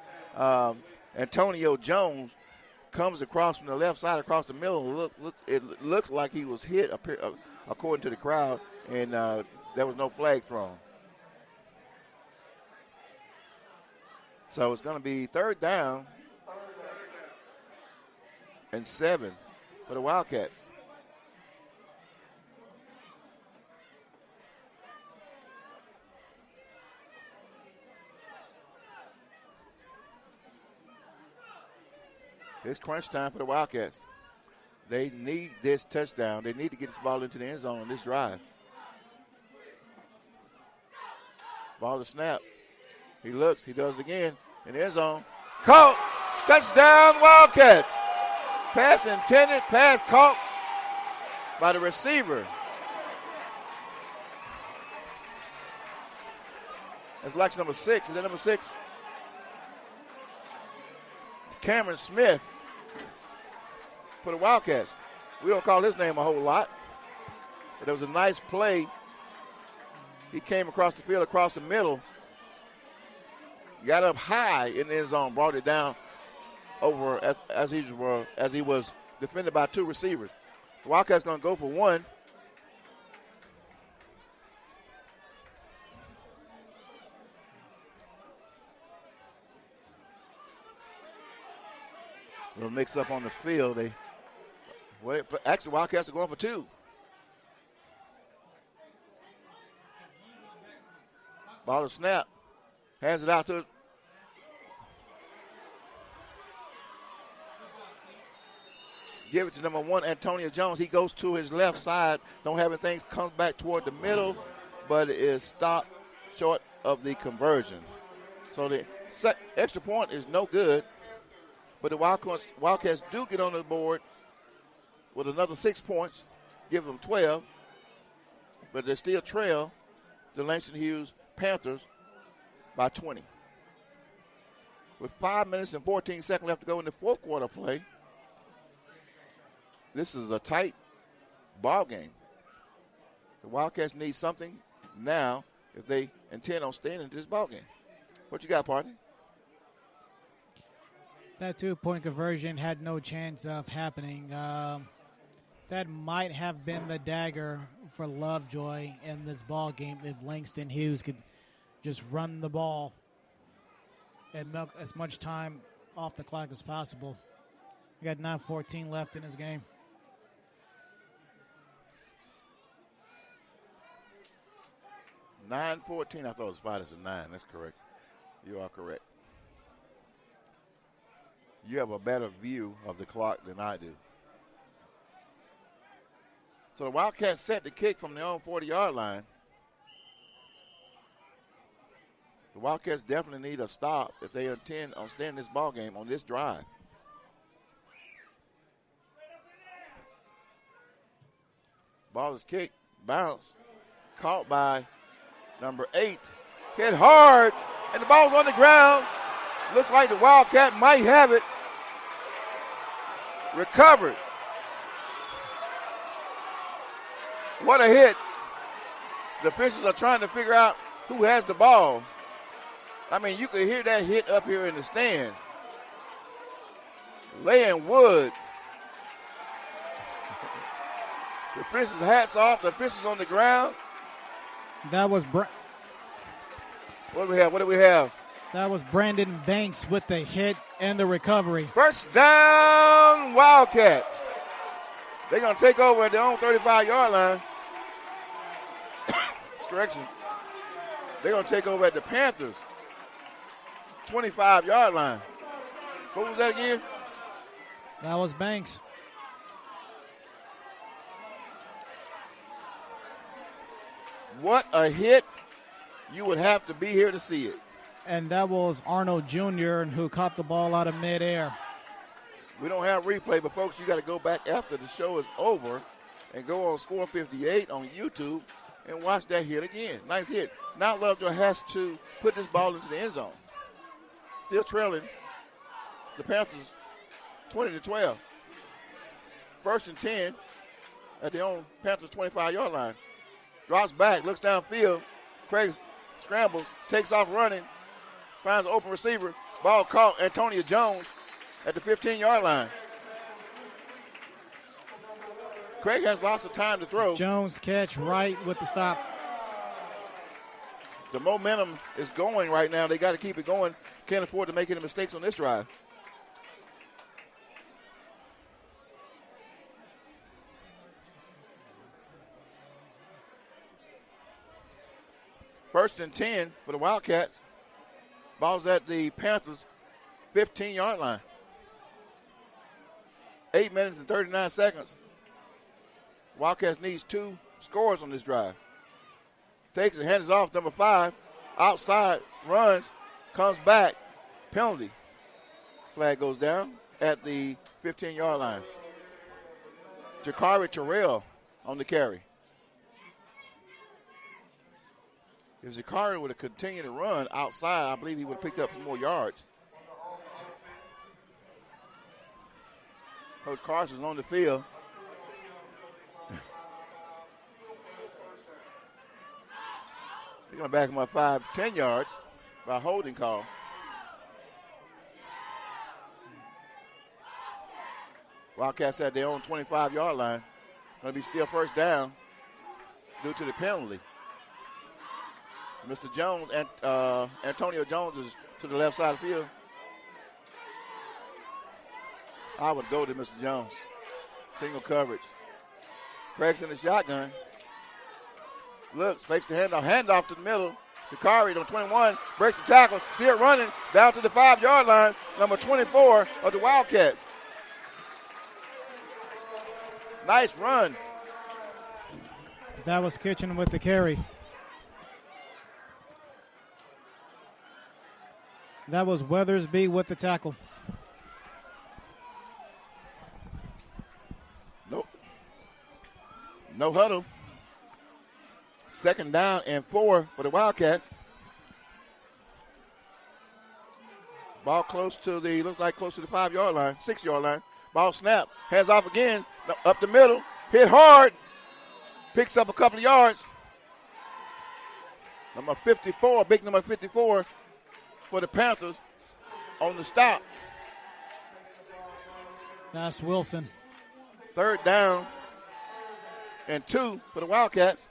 Antonio Jones comes across from the left side across the middle. It looks like he was hit, according to the crowd, and there was no flag thrown. So it's going to be third down and 7 for the Wildcats. It's crunch time for the Wildcats. They need this touchdown. They need to get this ball into the end zone on this drive. Ball to snap. He looks. He does it again. In the end zone. Caught. Touchdown, Wildcats. Pass intended. Pass caught by the receiver. That's Lex number 6. Is that number 6? Cameron Smith for the Wildcats. We don't call his name a whole lot, but it was a nice play. He came across the field, across the middle, got up high in the end zone, brought it down over as he was defended by 2 receivers. The Wildcats going to go for 1. Little mix up on the field. Actually, Wildcats are going for 2. Ball to snap. Hands it out to give it to number 1, Antonio Jones. He goes to his left side. Don't have anything. Comes back toward the middle, but it is stopped short of the conversion. So the extra point is no good. But the Wildcats do get on the board with another 6 points, give them 12. But they still trail the Langston Hughes Panthers by 20. With 5 minutes and 14 seconds left to go in the fourth quarter play, this is a tight ball game. The Wildcats need something now if they intend on staying in this ball game. What you got, partner? That 2-point conversion had no chance of happening. That might have been the dagger for Lovejoy in this ball game if Langston Hughes could just run the ball and milk as much time off the clock as possible. We got 9:14 left in this game. $9:14. I thought it was 5 to 9. That's correct. You are correct. You have a better view of the clock than I do. So the Wildcats set the kick from their own 40-yard line. The Wildcats definitely need a stop if they intend on staying in this ball game on this drive. Ball is kicked, bounce, caught by number 8. Hit hard, and the ball's on the ground. Looks like the Wildcat might have it. Recovered. What a hit. The officials are trying to figure out who has the ball. I mean, you could hear that hit up here in the stand. Laying wood. The officials' hats off. The officials on the ground. That was What do we have? What do we have? That was Brandon Banks with the hit and the recovery. First down, Wildcats. They're going to take over at their own 35-yard line. Correction. They're going to take over at the Panthers' 25-yard line. What was that again? That was Banks. What a hit. You would have to be here to see it. And that was Arnold Jr. who caught the ball out of midair. We don't have replay, but folks, you got to go back after the show is over and go on Score 58 on YouTube and watch that hit again. Nice hit. Now Lovejoy has to put this ball into the end zone. Still trailing the Panthers 20-12. First and 10 at their own Panthers 25-yard line. Drops back, looks downfield. Craig scrambles, takes off running, finds an open receiver. Ball caught, Antonio Jones at the 15-yard line. Craig has lots of time to throw. Jones catch right with the stop. The momentum is going right now. They got to keep it going. Can't afford to make any mistakes on this drive. First and 10 for the Wildcats. Ball's at the Panthers' 15-yard line. 8 minutes and 39 seconds. Wildcats needs 2 scores on this drive. Takes it, hands it off, number 5. Outside, runs, comes back. Penalty. Flag goes down at the 15-yard line. Jakari Terrell on the carry. If Jakari would have continued to run outside, I believe he would have picked up some more yards. Coach Carson's on the field. They're going to back him up 5-10 yards by holding call. Wildcats at their own 25-yard line. Going to be still first down due to the penalty. Mr. Jones and Antonio Jones is to the left side of the field. I would go to Mr. Jones. Single coverage. Craig's in the shotgun. Looks, fakes the handoff to the middle. Jakari on 21, breaks the tackle, still running, down to the 5-yard line, number 24 of the Wildcats. Nice run. That was Kitchen with the carry. That was Weathersby with the tackle. Nope. No huddle. Second down and 4 for the Wildcats. Ball close to the 5-yard line, 6-yard line. Ball snap, hands off again, up the middle, hit hard, picks up a couple of yards. Number 54, big number 54 for the Panthers on the stop. That's Wilson. Third down and 2 for the Wildcats.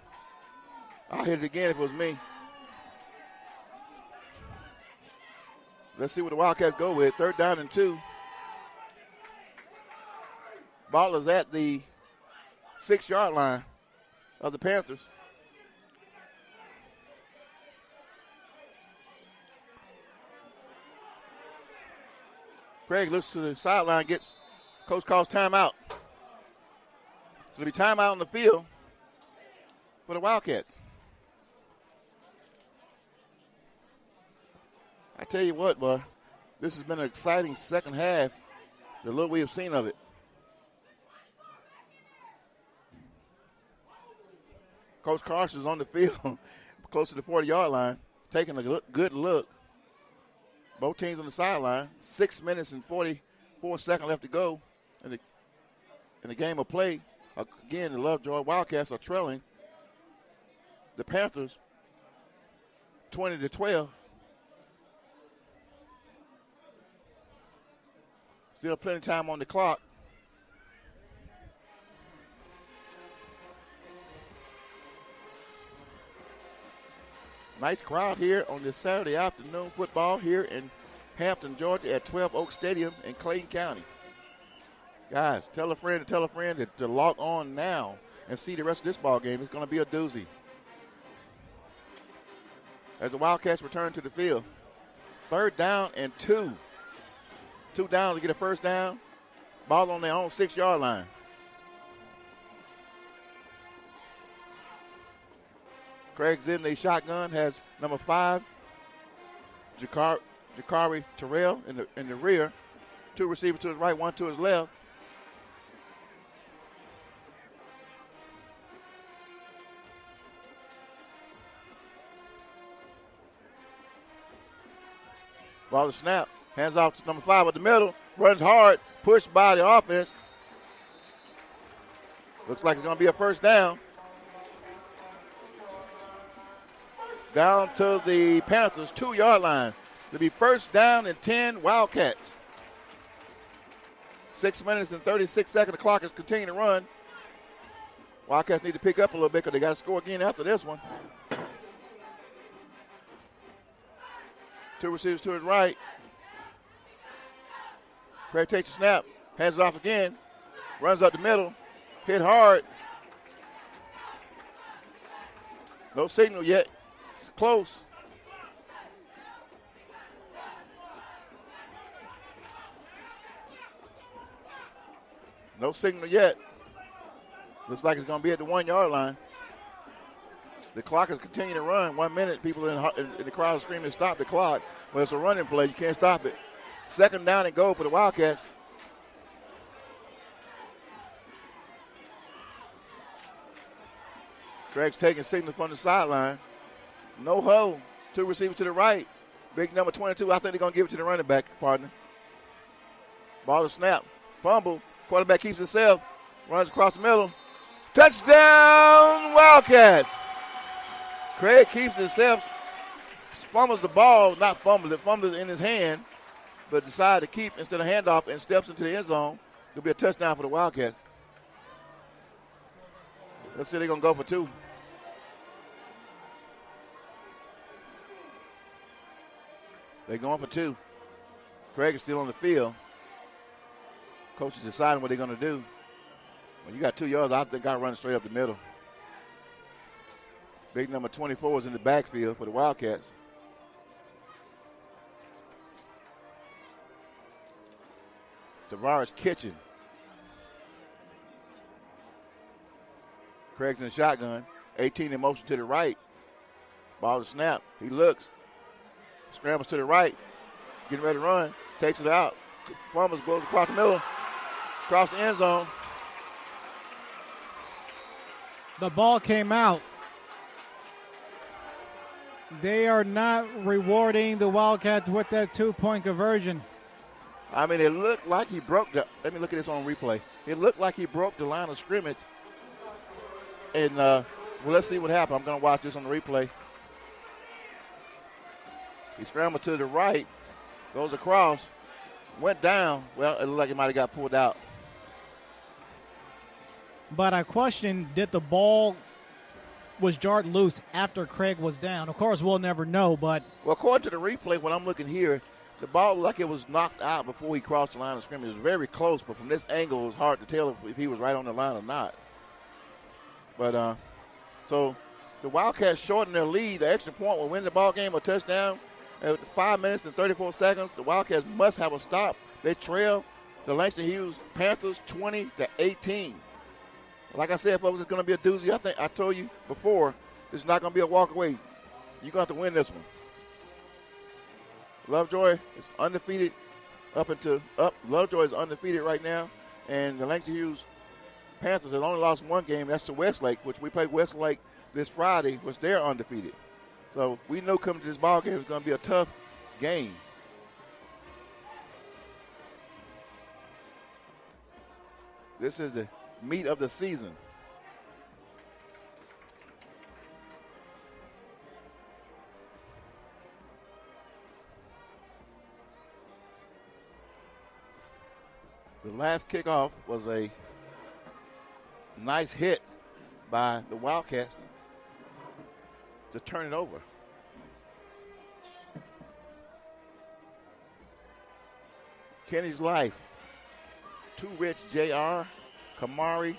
I'll hit it again if it was me. Let's see what the Wildcats go with. Third down and 2. Ball is at the 6-yard line of the Panthers. Craig looks to the sideline, gets coach calls timeout. So it'll be timeout on the field for the Wildcats. I tell you what, boy, this has been an exciting second half, the little we have seen of it. Coach Carson's on the field, close to the 40-yard line, taking a good look. Both teams on the sideline. 6 minutes and 44 seconds left to go in the game of play. Again, the Lovejoy Wildcats are trailing the Panthers 20-12. Still plenty of time on the clock. Nice crowd here on this Saturday afternoon football here in Hampton, Georgia at 12 Oak Stadium in Clayton County. Guys, tell a friend to log on now and see the rest of this ball game. It's going to be a doozy. As the Wildcats return to the field. 3rd down and 2. 2 downs to get a first down. Ball on their own 6-yard line. Craig's in the shotgun, has number 5, Jakari Terrell in the rear. 2 receivers to his right, 1 to his left. Ball to snap. Hands off to number 5 at the middle. Runs hard. Pushed by the offense. Looks like it's going to be a first down. Down to the Panthers' 2-yard line. It'll be first down and 10 Wildcats. 6 minutes and 36 seconds. The clock is continuing to run. Wildcats need to pick up a little bit because they got to score again after this one. 2 receivers to his right. Craig takes the snap. Hands it off again. Runs up the middle. Hit hard. No signal yet. It's close. No signal yet. Looks like it's going to be at the 1-yard line. The clock is continuing to run. 1 minute, people in the crowd are screaming, stop the clock. Well, it's a running play. You can't stop it. 2nd down and goal for the Wildcats. Craig's taking signal from the sideline. No huddle. 2 receivers to the right. Big number 22. I think they're going to give it to the running back partner. Ball to snap. Fumble. Quarterback keeps himself. Runs across the middle. Touchdown, Wildcats. Craig keeps himself, fumbles the ball, not fumbles it, fumbles it in his hand, but decided to keep instead of handoff and steps into the end zone. It'll be a touchdown for the Wildcats. Let's see, they're going to go for 2. They're going for 2. Craig is still on the field. Coach is deciding what they're going to do. When you got 2 yards, I think I run straight up the middle. Big number 24 is in the backfield for the Wildcats. Tavares Kitchen. Craig's in the shotgun. 18 in motion to the right. Ball to snap. He looks. Scrambles to the right. Getting ready to run. Takes it out. Fumbles, goes across the middle. Across the end zone. The ball came out. They are not rewarding the Wildcats with that 2-point conversion. I mean, it looked like he broke the – let me look at this on replay. It looked like he broke the line of scrimmage. And, well, let's see what happened. I'm going to watch this on the replay. He scrambled to the right, goes across, went down. Well, it looked like he might have got pulled out. But I question, did the ball – was jarred loose after Craig was down? Of course, we'll never know, but... Well, according to the replay, when I'm looking here, the ball looked like it was knocked out before he crossed the line of scrimmage. It was very close, but from this angle, it was hard to tell if he was right on the line or not. But, so the Wildcats shortened their lead. The extra point will win the ball game or touchdown. At 5 minutes and 34 seconds, the Wildcats must have a stop. They trail the Langston Hughes Panthers 20-18. Like I said, folks, it's going to be a doozy. I think I told you before, it's not going to be a walk-away. You're going to have to win this one. Lovejoy is undefeated Lovejoy is undefeated right now, and the Langston Hughes Panthers have only lost 1 game. That's to Westlake, which we played Westlake this Friday, which they're undefeated. So we know coming to this ball game it's going to be a tough game. This is the meat of the season. The last kickoff was a nice hit by the Wildcats to turn it over. Kenny's Life, Too Rich Jr., Kamari,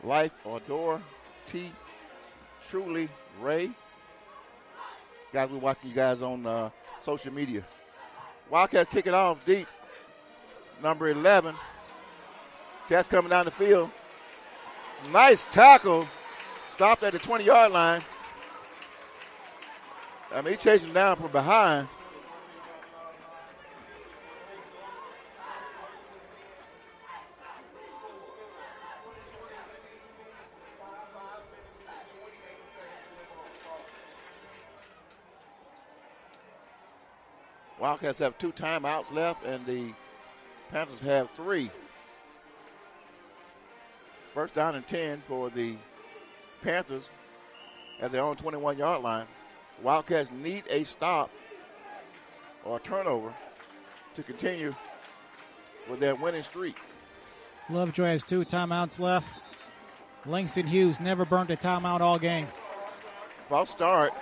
Life Adore, T, Truly, Ray. Guys, we're watching you guys on social media. Wildcats kick it off deep. Number 11. Cats coming down the field. Nice tackle. Stopped at the 20-yard line. I mean, he chased him down from behind. Wildcats have 2 timeouts left, and the Panthers have 3. First down and 10 for the Panthers at their own 21-yard line. Wildcats need a stop or a turnover to continue with their winning streak. Lovejoy has 2 timeouts left. Langston Hughes never burned a timeout all game. False start.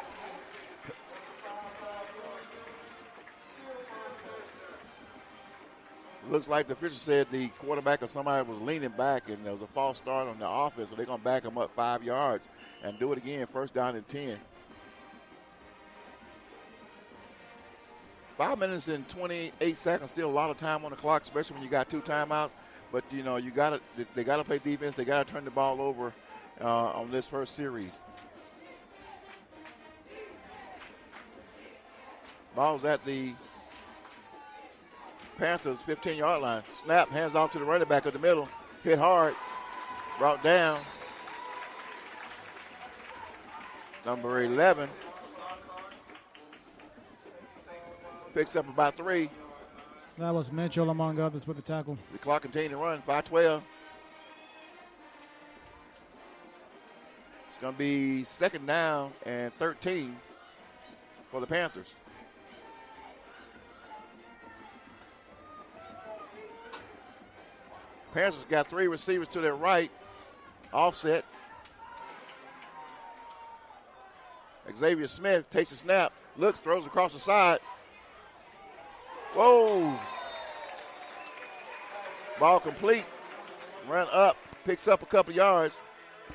Looks like the official said the quarterback or somebody was leaning back and there was a false start on the offense, so they're going to back them up 5 yards and do it again, first down and 10. 5 minutes and 28 seconds, still a lot of time on the clock, especially when you got 2 timeouts. But, you know, they got to play defense. They got to turn the ball over on this first series. Ball's at the Panthers 15-yard line. Snap, hands off to the running back of the middle. Hit hard, brought down. Number 11 picks up about 3. That was Mitchell, among others, with the tackle. The clock continued to run, 5:12. It's going to be second down and 13 for the Panthers. Panthers got 3 receivers to their right. Offset. Xavier Smith takes a snap, looks, throws across the side. Whoa. Ball complete. Run up, picks up a couple yards.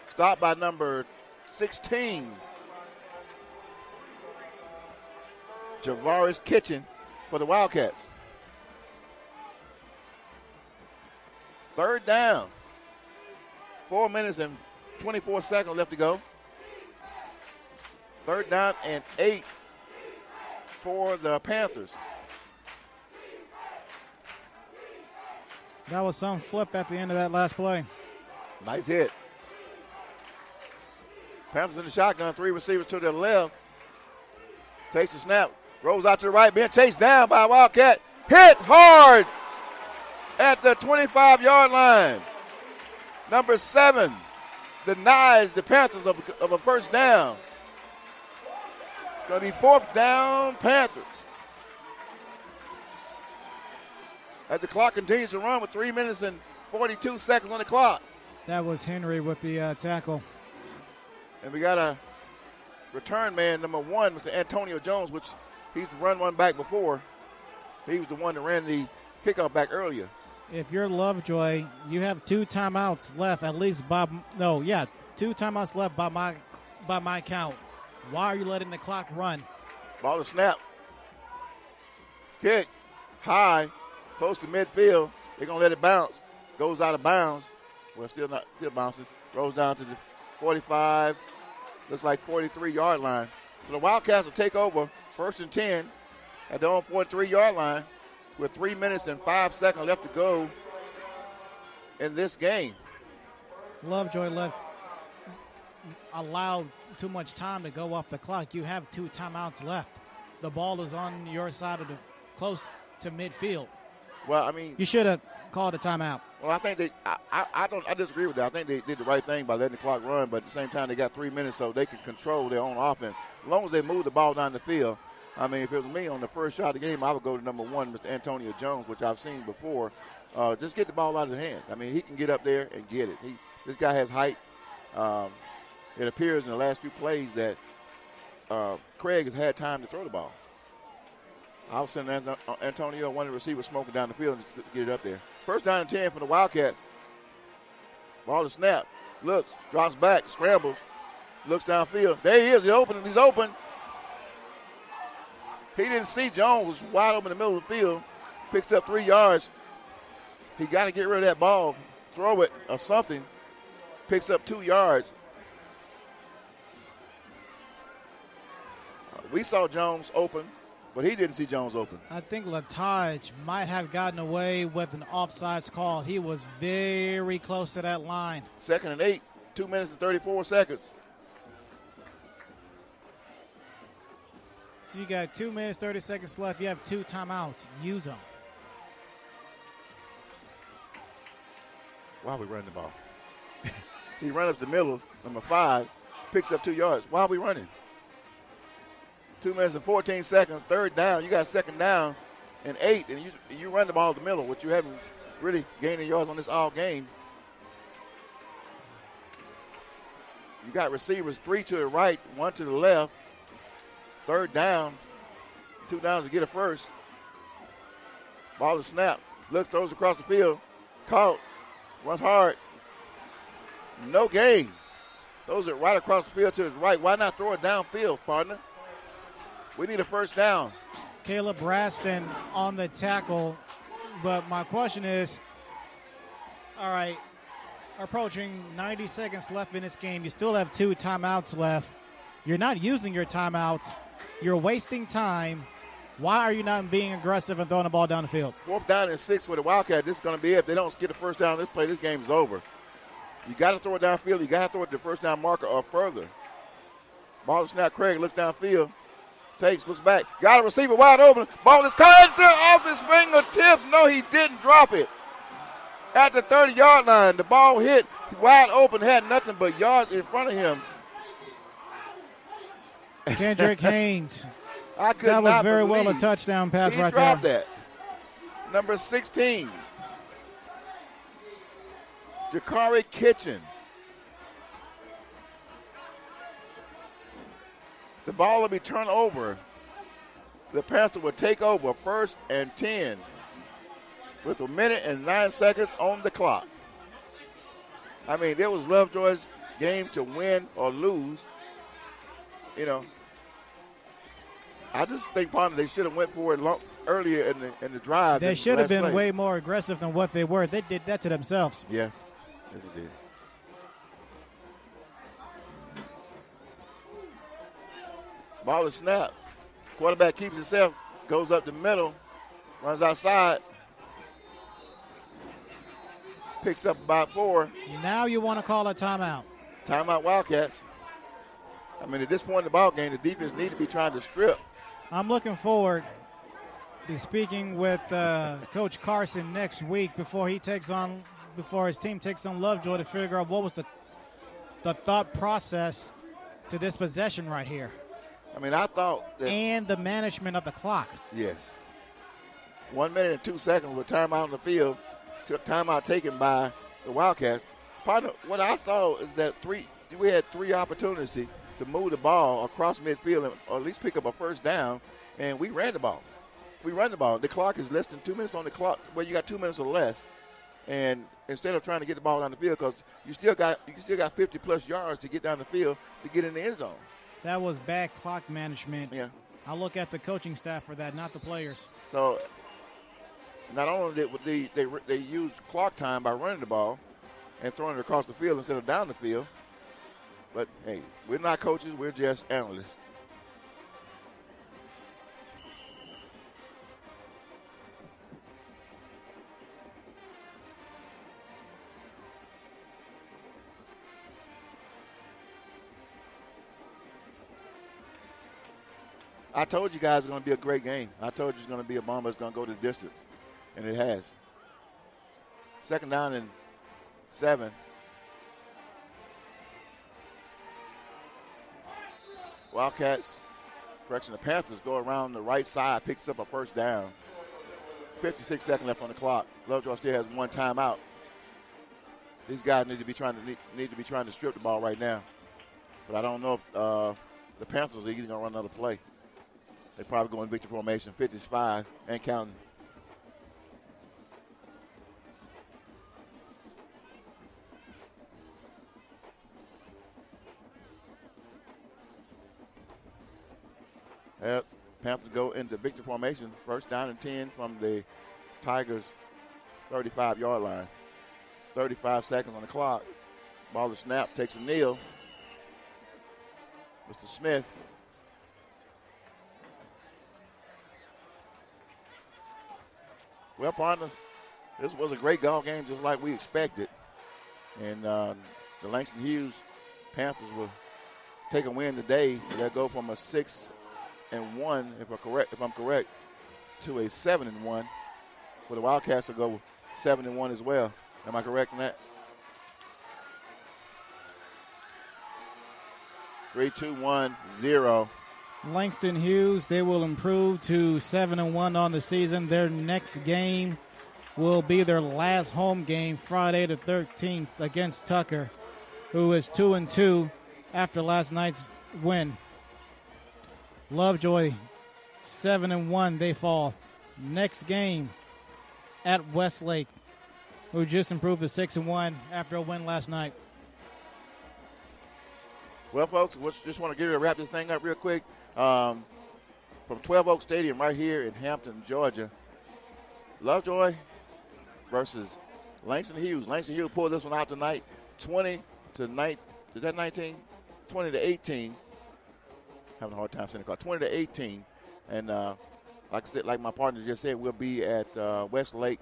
Stopped by number 16. Javaris Kitchen for the Wildcats. Third down. 4 minutes and 24 seconds left to go. Third down and 8 for the Panthers. That was some flip at the end of that last play. Nice hit. Panthers in the shotgun, 3 receivers to their left. Takes the snap, rolls out to the right, being chased down by a Wildcat. Hit hard at the 25-yard line. Number 7 denies the Panthers of a first down. It's going to be 4th down, Panthers. As the clock continues to run with 3 minutes and 42 seconds on the clock. That was Henry with the tackle. And we got a return man, number 1, Mr. Antonio Jones, which he's run one back before. He was the one that ran the kickoff back earlier. If you're Lovejoy, you have 2 timeouts left, at least 2 timeouts left by my count. Why are you letting the clock run? Ball to snap. Kick. High. Close to midfield. They're going to let it bounce. Goes out of bounds. Well, still bouncing. Rolls down to the 45. Looks like 43-yard line. So the Wildcats will take over 1st and 10 at their own 43-yard line with 3 minutes and 5 seconds left to go in this game. Lovejoy allowed too much time to go off the clock. You have 2 timeouts left. The ball is on your side of close to midfield. Well, I mean, you should have called a timeout. Well, I think I disagree with that. I think they did the right thing by letting the clock run, but at the same time they got 3 minutes so they can control their own offense. As long as they move the ball down the field. I mean, if it was me on the first shot of the game, I would go to number 1, Mr. Antonio Jones, which I've seen before. Just get the ball out of his hands. I mean, he can get up there and get it. This guy has height. It appears in the last few plays that Craig has had time to throw the ball. All of a sudden, Antonio, one of the receivers smoking down the field just to get it up there. First down and 10 for the Wildcats. Ball to snap. Looks, drops back, scrambles, looks downfield. There he is. He's open. He's open. He didn't see Jones was wide open in the middle of the field. Picks up 3 yards. He got to get rid of that ball, throw it or something. Picks up 2 yards. We saw Jones open, but he didn't see Jones open. I think Latage might have gotten away with an offsides call. He was very close to that line. 2nd and 8, 2 minutes and 34 seconds. You got 2 minutes, 30 seconds left. You have 2 timeouts. Use them. Why are we running the ball? He runs up the middle, number 5, picks up 2 yards. Why are we running? 2 minutes and 14 seconds, 3rd down. You got 2nd down and 8, and you run the ball up the middle, which you haven't really gained any yards on this all game. You got receivers 3 to the right, 1 to the left. 3rd down, 2 downs to get a first. Ball to snap. Looks, throws across the field. Caught. Runs hard. No gain. Throws it right across the field to his right. Why not throw it downfield, partner? We need a first down. Caleb Braston on the tackle. But my question is, all right, approaching 90 seconds left in this game. You still have 2 timeouts left. You're not using your timeouts. You're wasting time. Why are you not being aggressive and throwing the ball down the field? 4th down and 6 for the Wildcat. This is going to be it. If they don't get the first down on this play, this game is over. You got to throw it downfield. You got to throw it to the first down marker or further. Ball to snap. Craig looks downfield. Takes, looks back. Got a receiver wide open. Ball is caught off his fingertips. No, he didn't drop it. At the 30-yard line, the ball hit wide open, had nothing but yards in front of him. Kendrick Haynes. I could that was not very believe well a touchdown pass he right dropped there. That. Number 16, Jakari Kitchen. The ball will be turned over. The Panther will take over 1st and 10 with 1 minute and 9 seconds on the clock. I mean, it was Lovejoy's game to win or lose. You know, I just think, partner, they should have went for it earlier in the drive. They should have been way more aggressive than what they were. They did that to themselves. Yes, yes, they did. Ball is snap. Quarterback keeps himself, goes up the middle, runs outside, picks up about 4. Now you want to call a timeout. Timeout Wildcats. I mean, at this point in the ball game, the defense need to be trying to strip. I'm looking forward to speaking with Coach Carson next week before his team takes on Lovejoy to figure out what was the thought process to this possession right here. I mean, I thought that. And the management of the clock. Yes. 1 minute and 2 seconds with timeout on the field. Timeout taken by the Wildcats. Partner, what I saw is that we had 3 opportunities to move the ball across midfield or at least pick up a first down, and we ran the ball. We run the ball. The clock is less than 2 minutes on the clock. Well, you got 2 minutes or less, and instead of trying to get the ball down the field, because you still got 50-plus yards to get down the field to get in the end zone. That was bad clock management. Yeah. I look at the coaching staff for that, not the players. So not only did they use clock time by running the ball and throwing it across the field instead of down the field, but, hey, we're not coaches. We're just analysts. I told you guys it's going to be a great game. I told you it's going to be a bomb that's going to go the distance, and it has. 2nd down and 7. The Panthers go around the right side, picks up a first down. 56 seconds left on the clock. Lovejoy still has 1 timeout. These guys need to be trying to strip the ball right now. But I don't know if the Panthers are even going to run another play. They probably go in victory formation, 55 and counting. Panthers go into victory formation, first down and 10 from the Tigers' 35-yard line. 35 seconds on the clock. Ball to snap, takes a kneel. Mr. Smith. Well, partners, this was a great golf game just like we expected. And the Langston Hughes Panthers will take a win today. So they'll go from a 6-1, if I'm correct, to a 7-1. For the Wildcats to go 7-1 as well. Am I correct in that? 3-2-1-0. Langston Hughes, they will improve to 7-1 on the season. Their next game will be their last home game, Friday the 13th, against Tucker, who is 2-2 after last night's win. Lovejoy, 7-1, they fall. Next game at Westlake, who just improved to 6-1 after a win last night. Well, folks, just want to get ready to wrap this thing up real quick. From 12 Oak Stadium right here in Hampton, Georgia, Lovejoy versus Langston Hughes. Langston Hughes pulled this one out tonight, 20-19. Is that 19? 20-18. Having a hard time saying the call. 20-18. And like I said, like my partner just said, we'll be at Westlake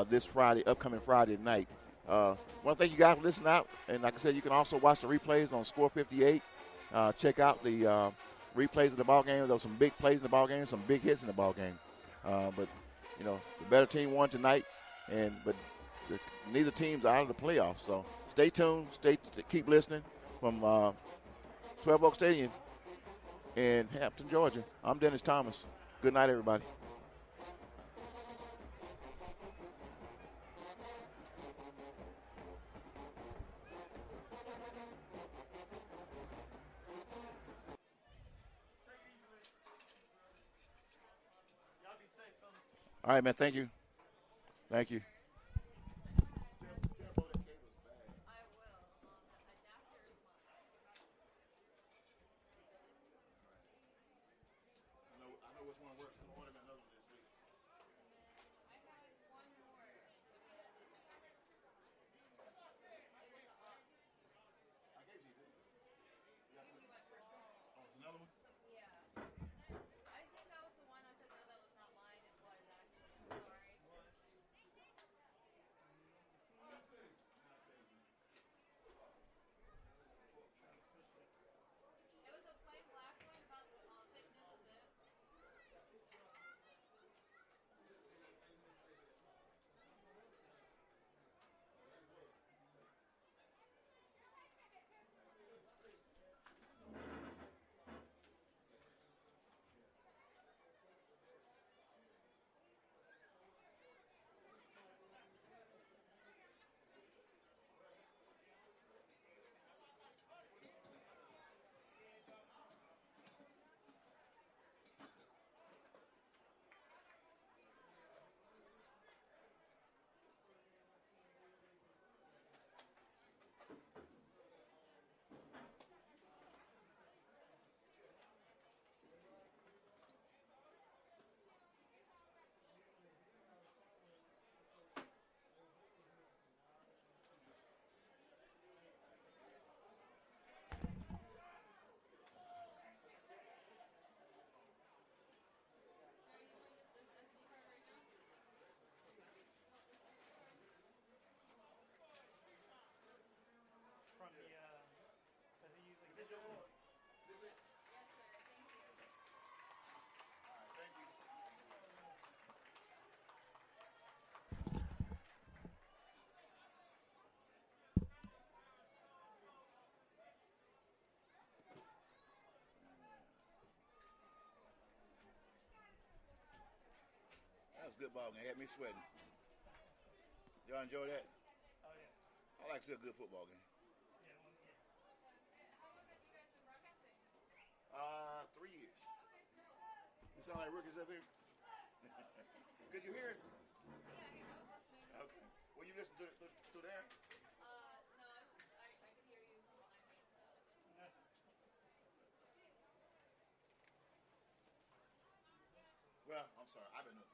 this Friday, upcoming Friday night. I want to thank you guys for listening out. And like I said, you can also watch the replays on Score 58. Check out the replays of the ball game. There were some big plays in the ball game, some big hits in the ball game. But you know, the better team won tonight, but neither team's out of the playoffs. So stay tuned. Keep listening from 12 Oak Stadium in Hampton, Georgia. I'm Dennis Thomas. Good night, everybody. All right, man. Thank you. Thank you. That was a good ball game. It had me sweating. Y'all enjoy that? Oh, yeah. I like to see a good football game. Yeah. 3 years. sound like rookies up here? Could you hear us? Okay. Were you listening to there? No, I can hear you behind me. Well, I'm sorry. I've been doing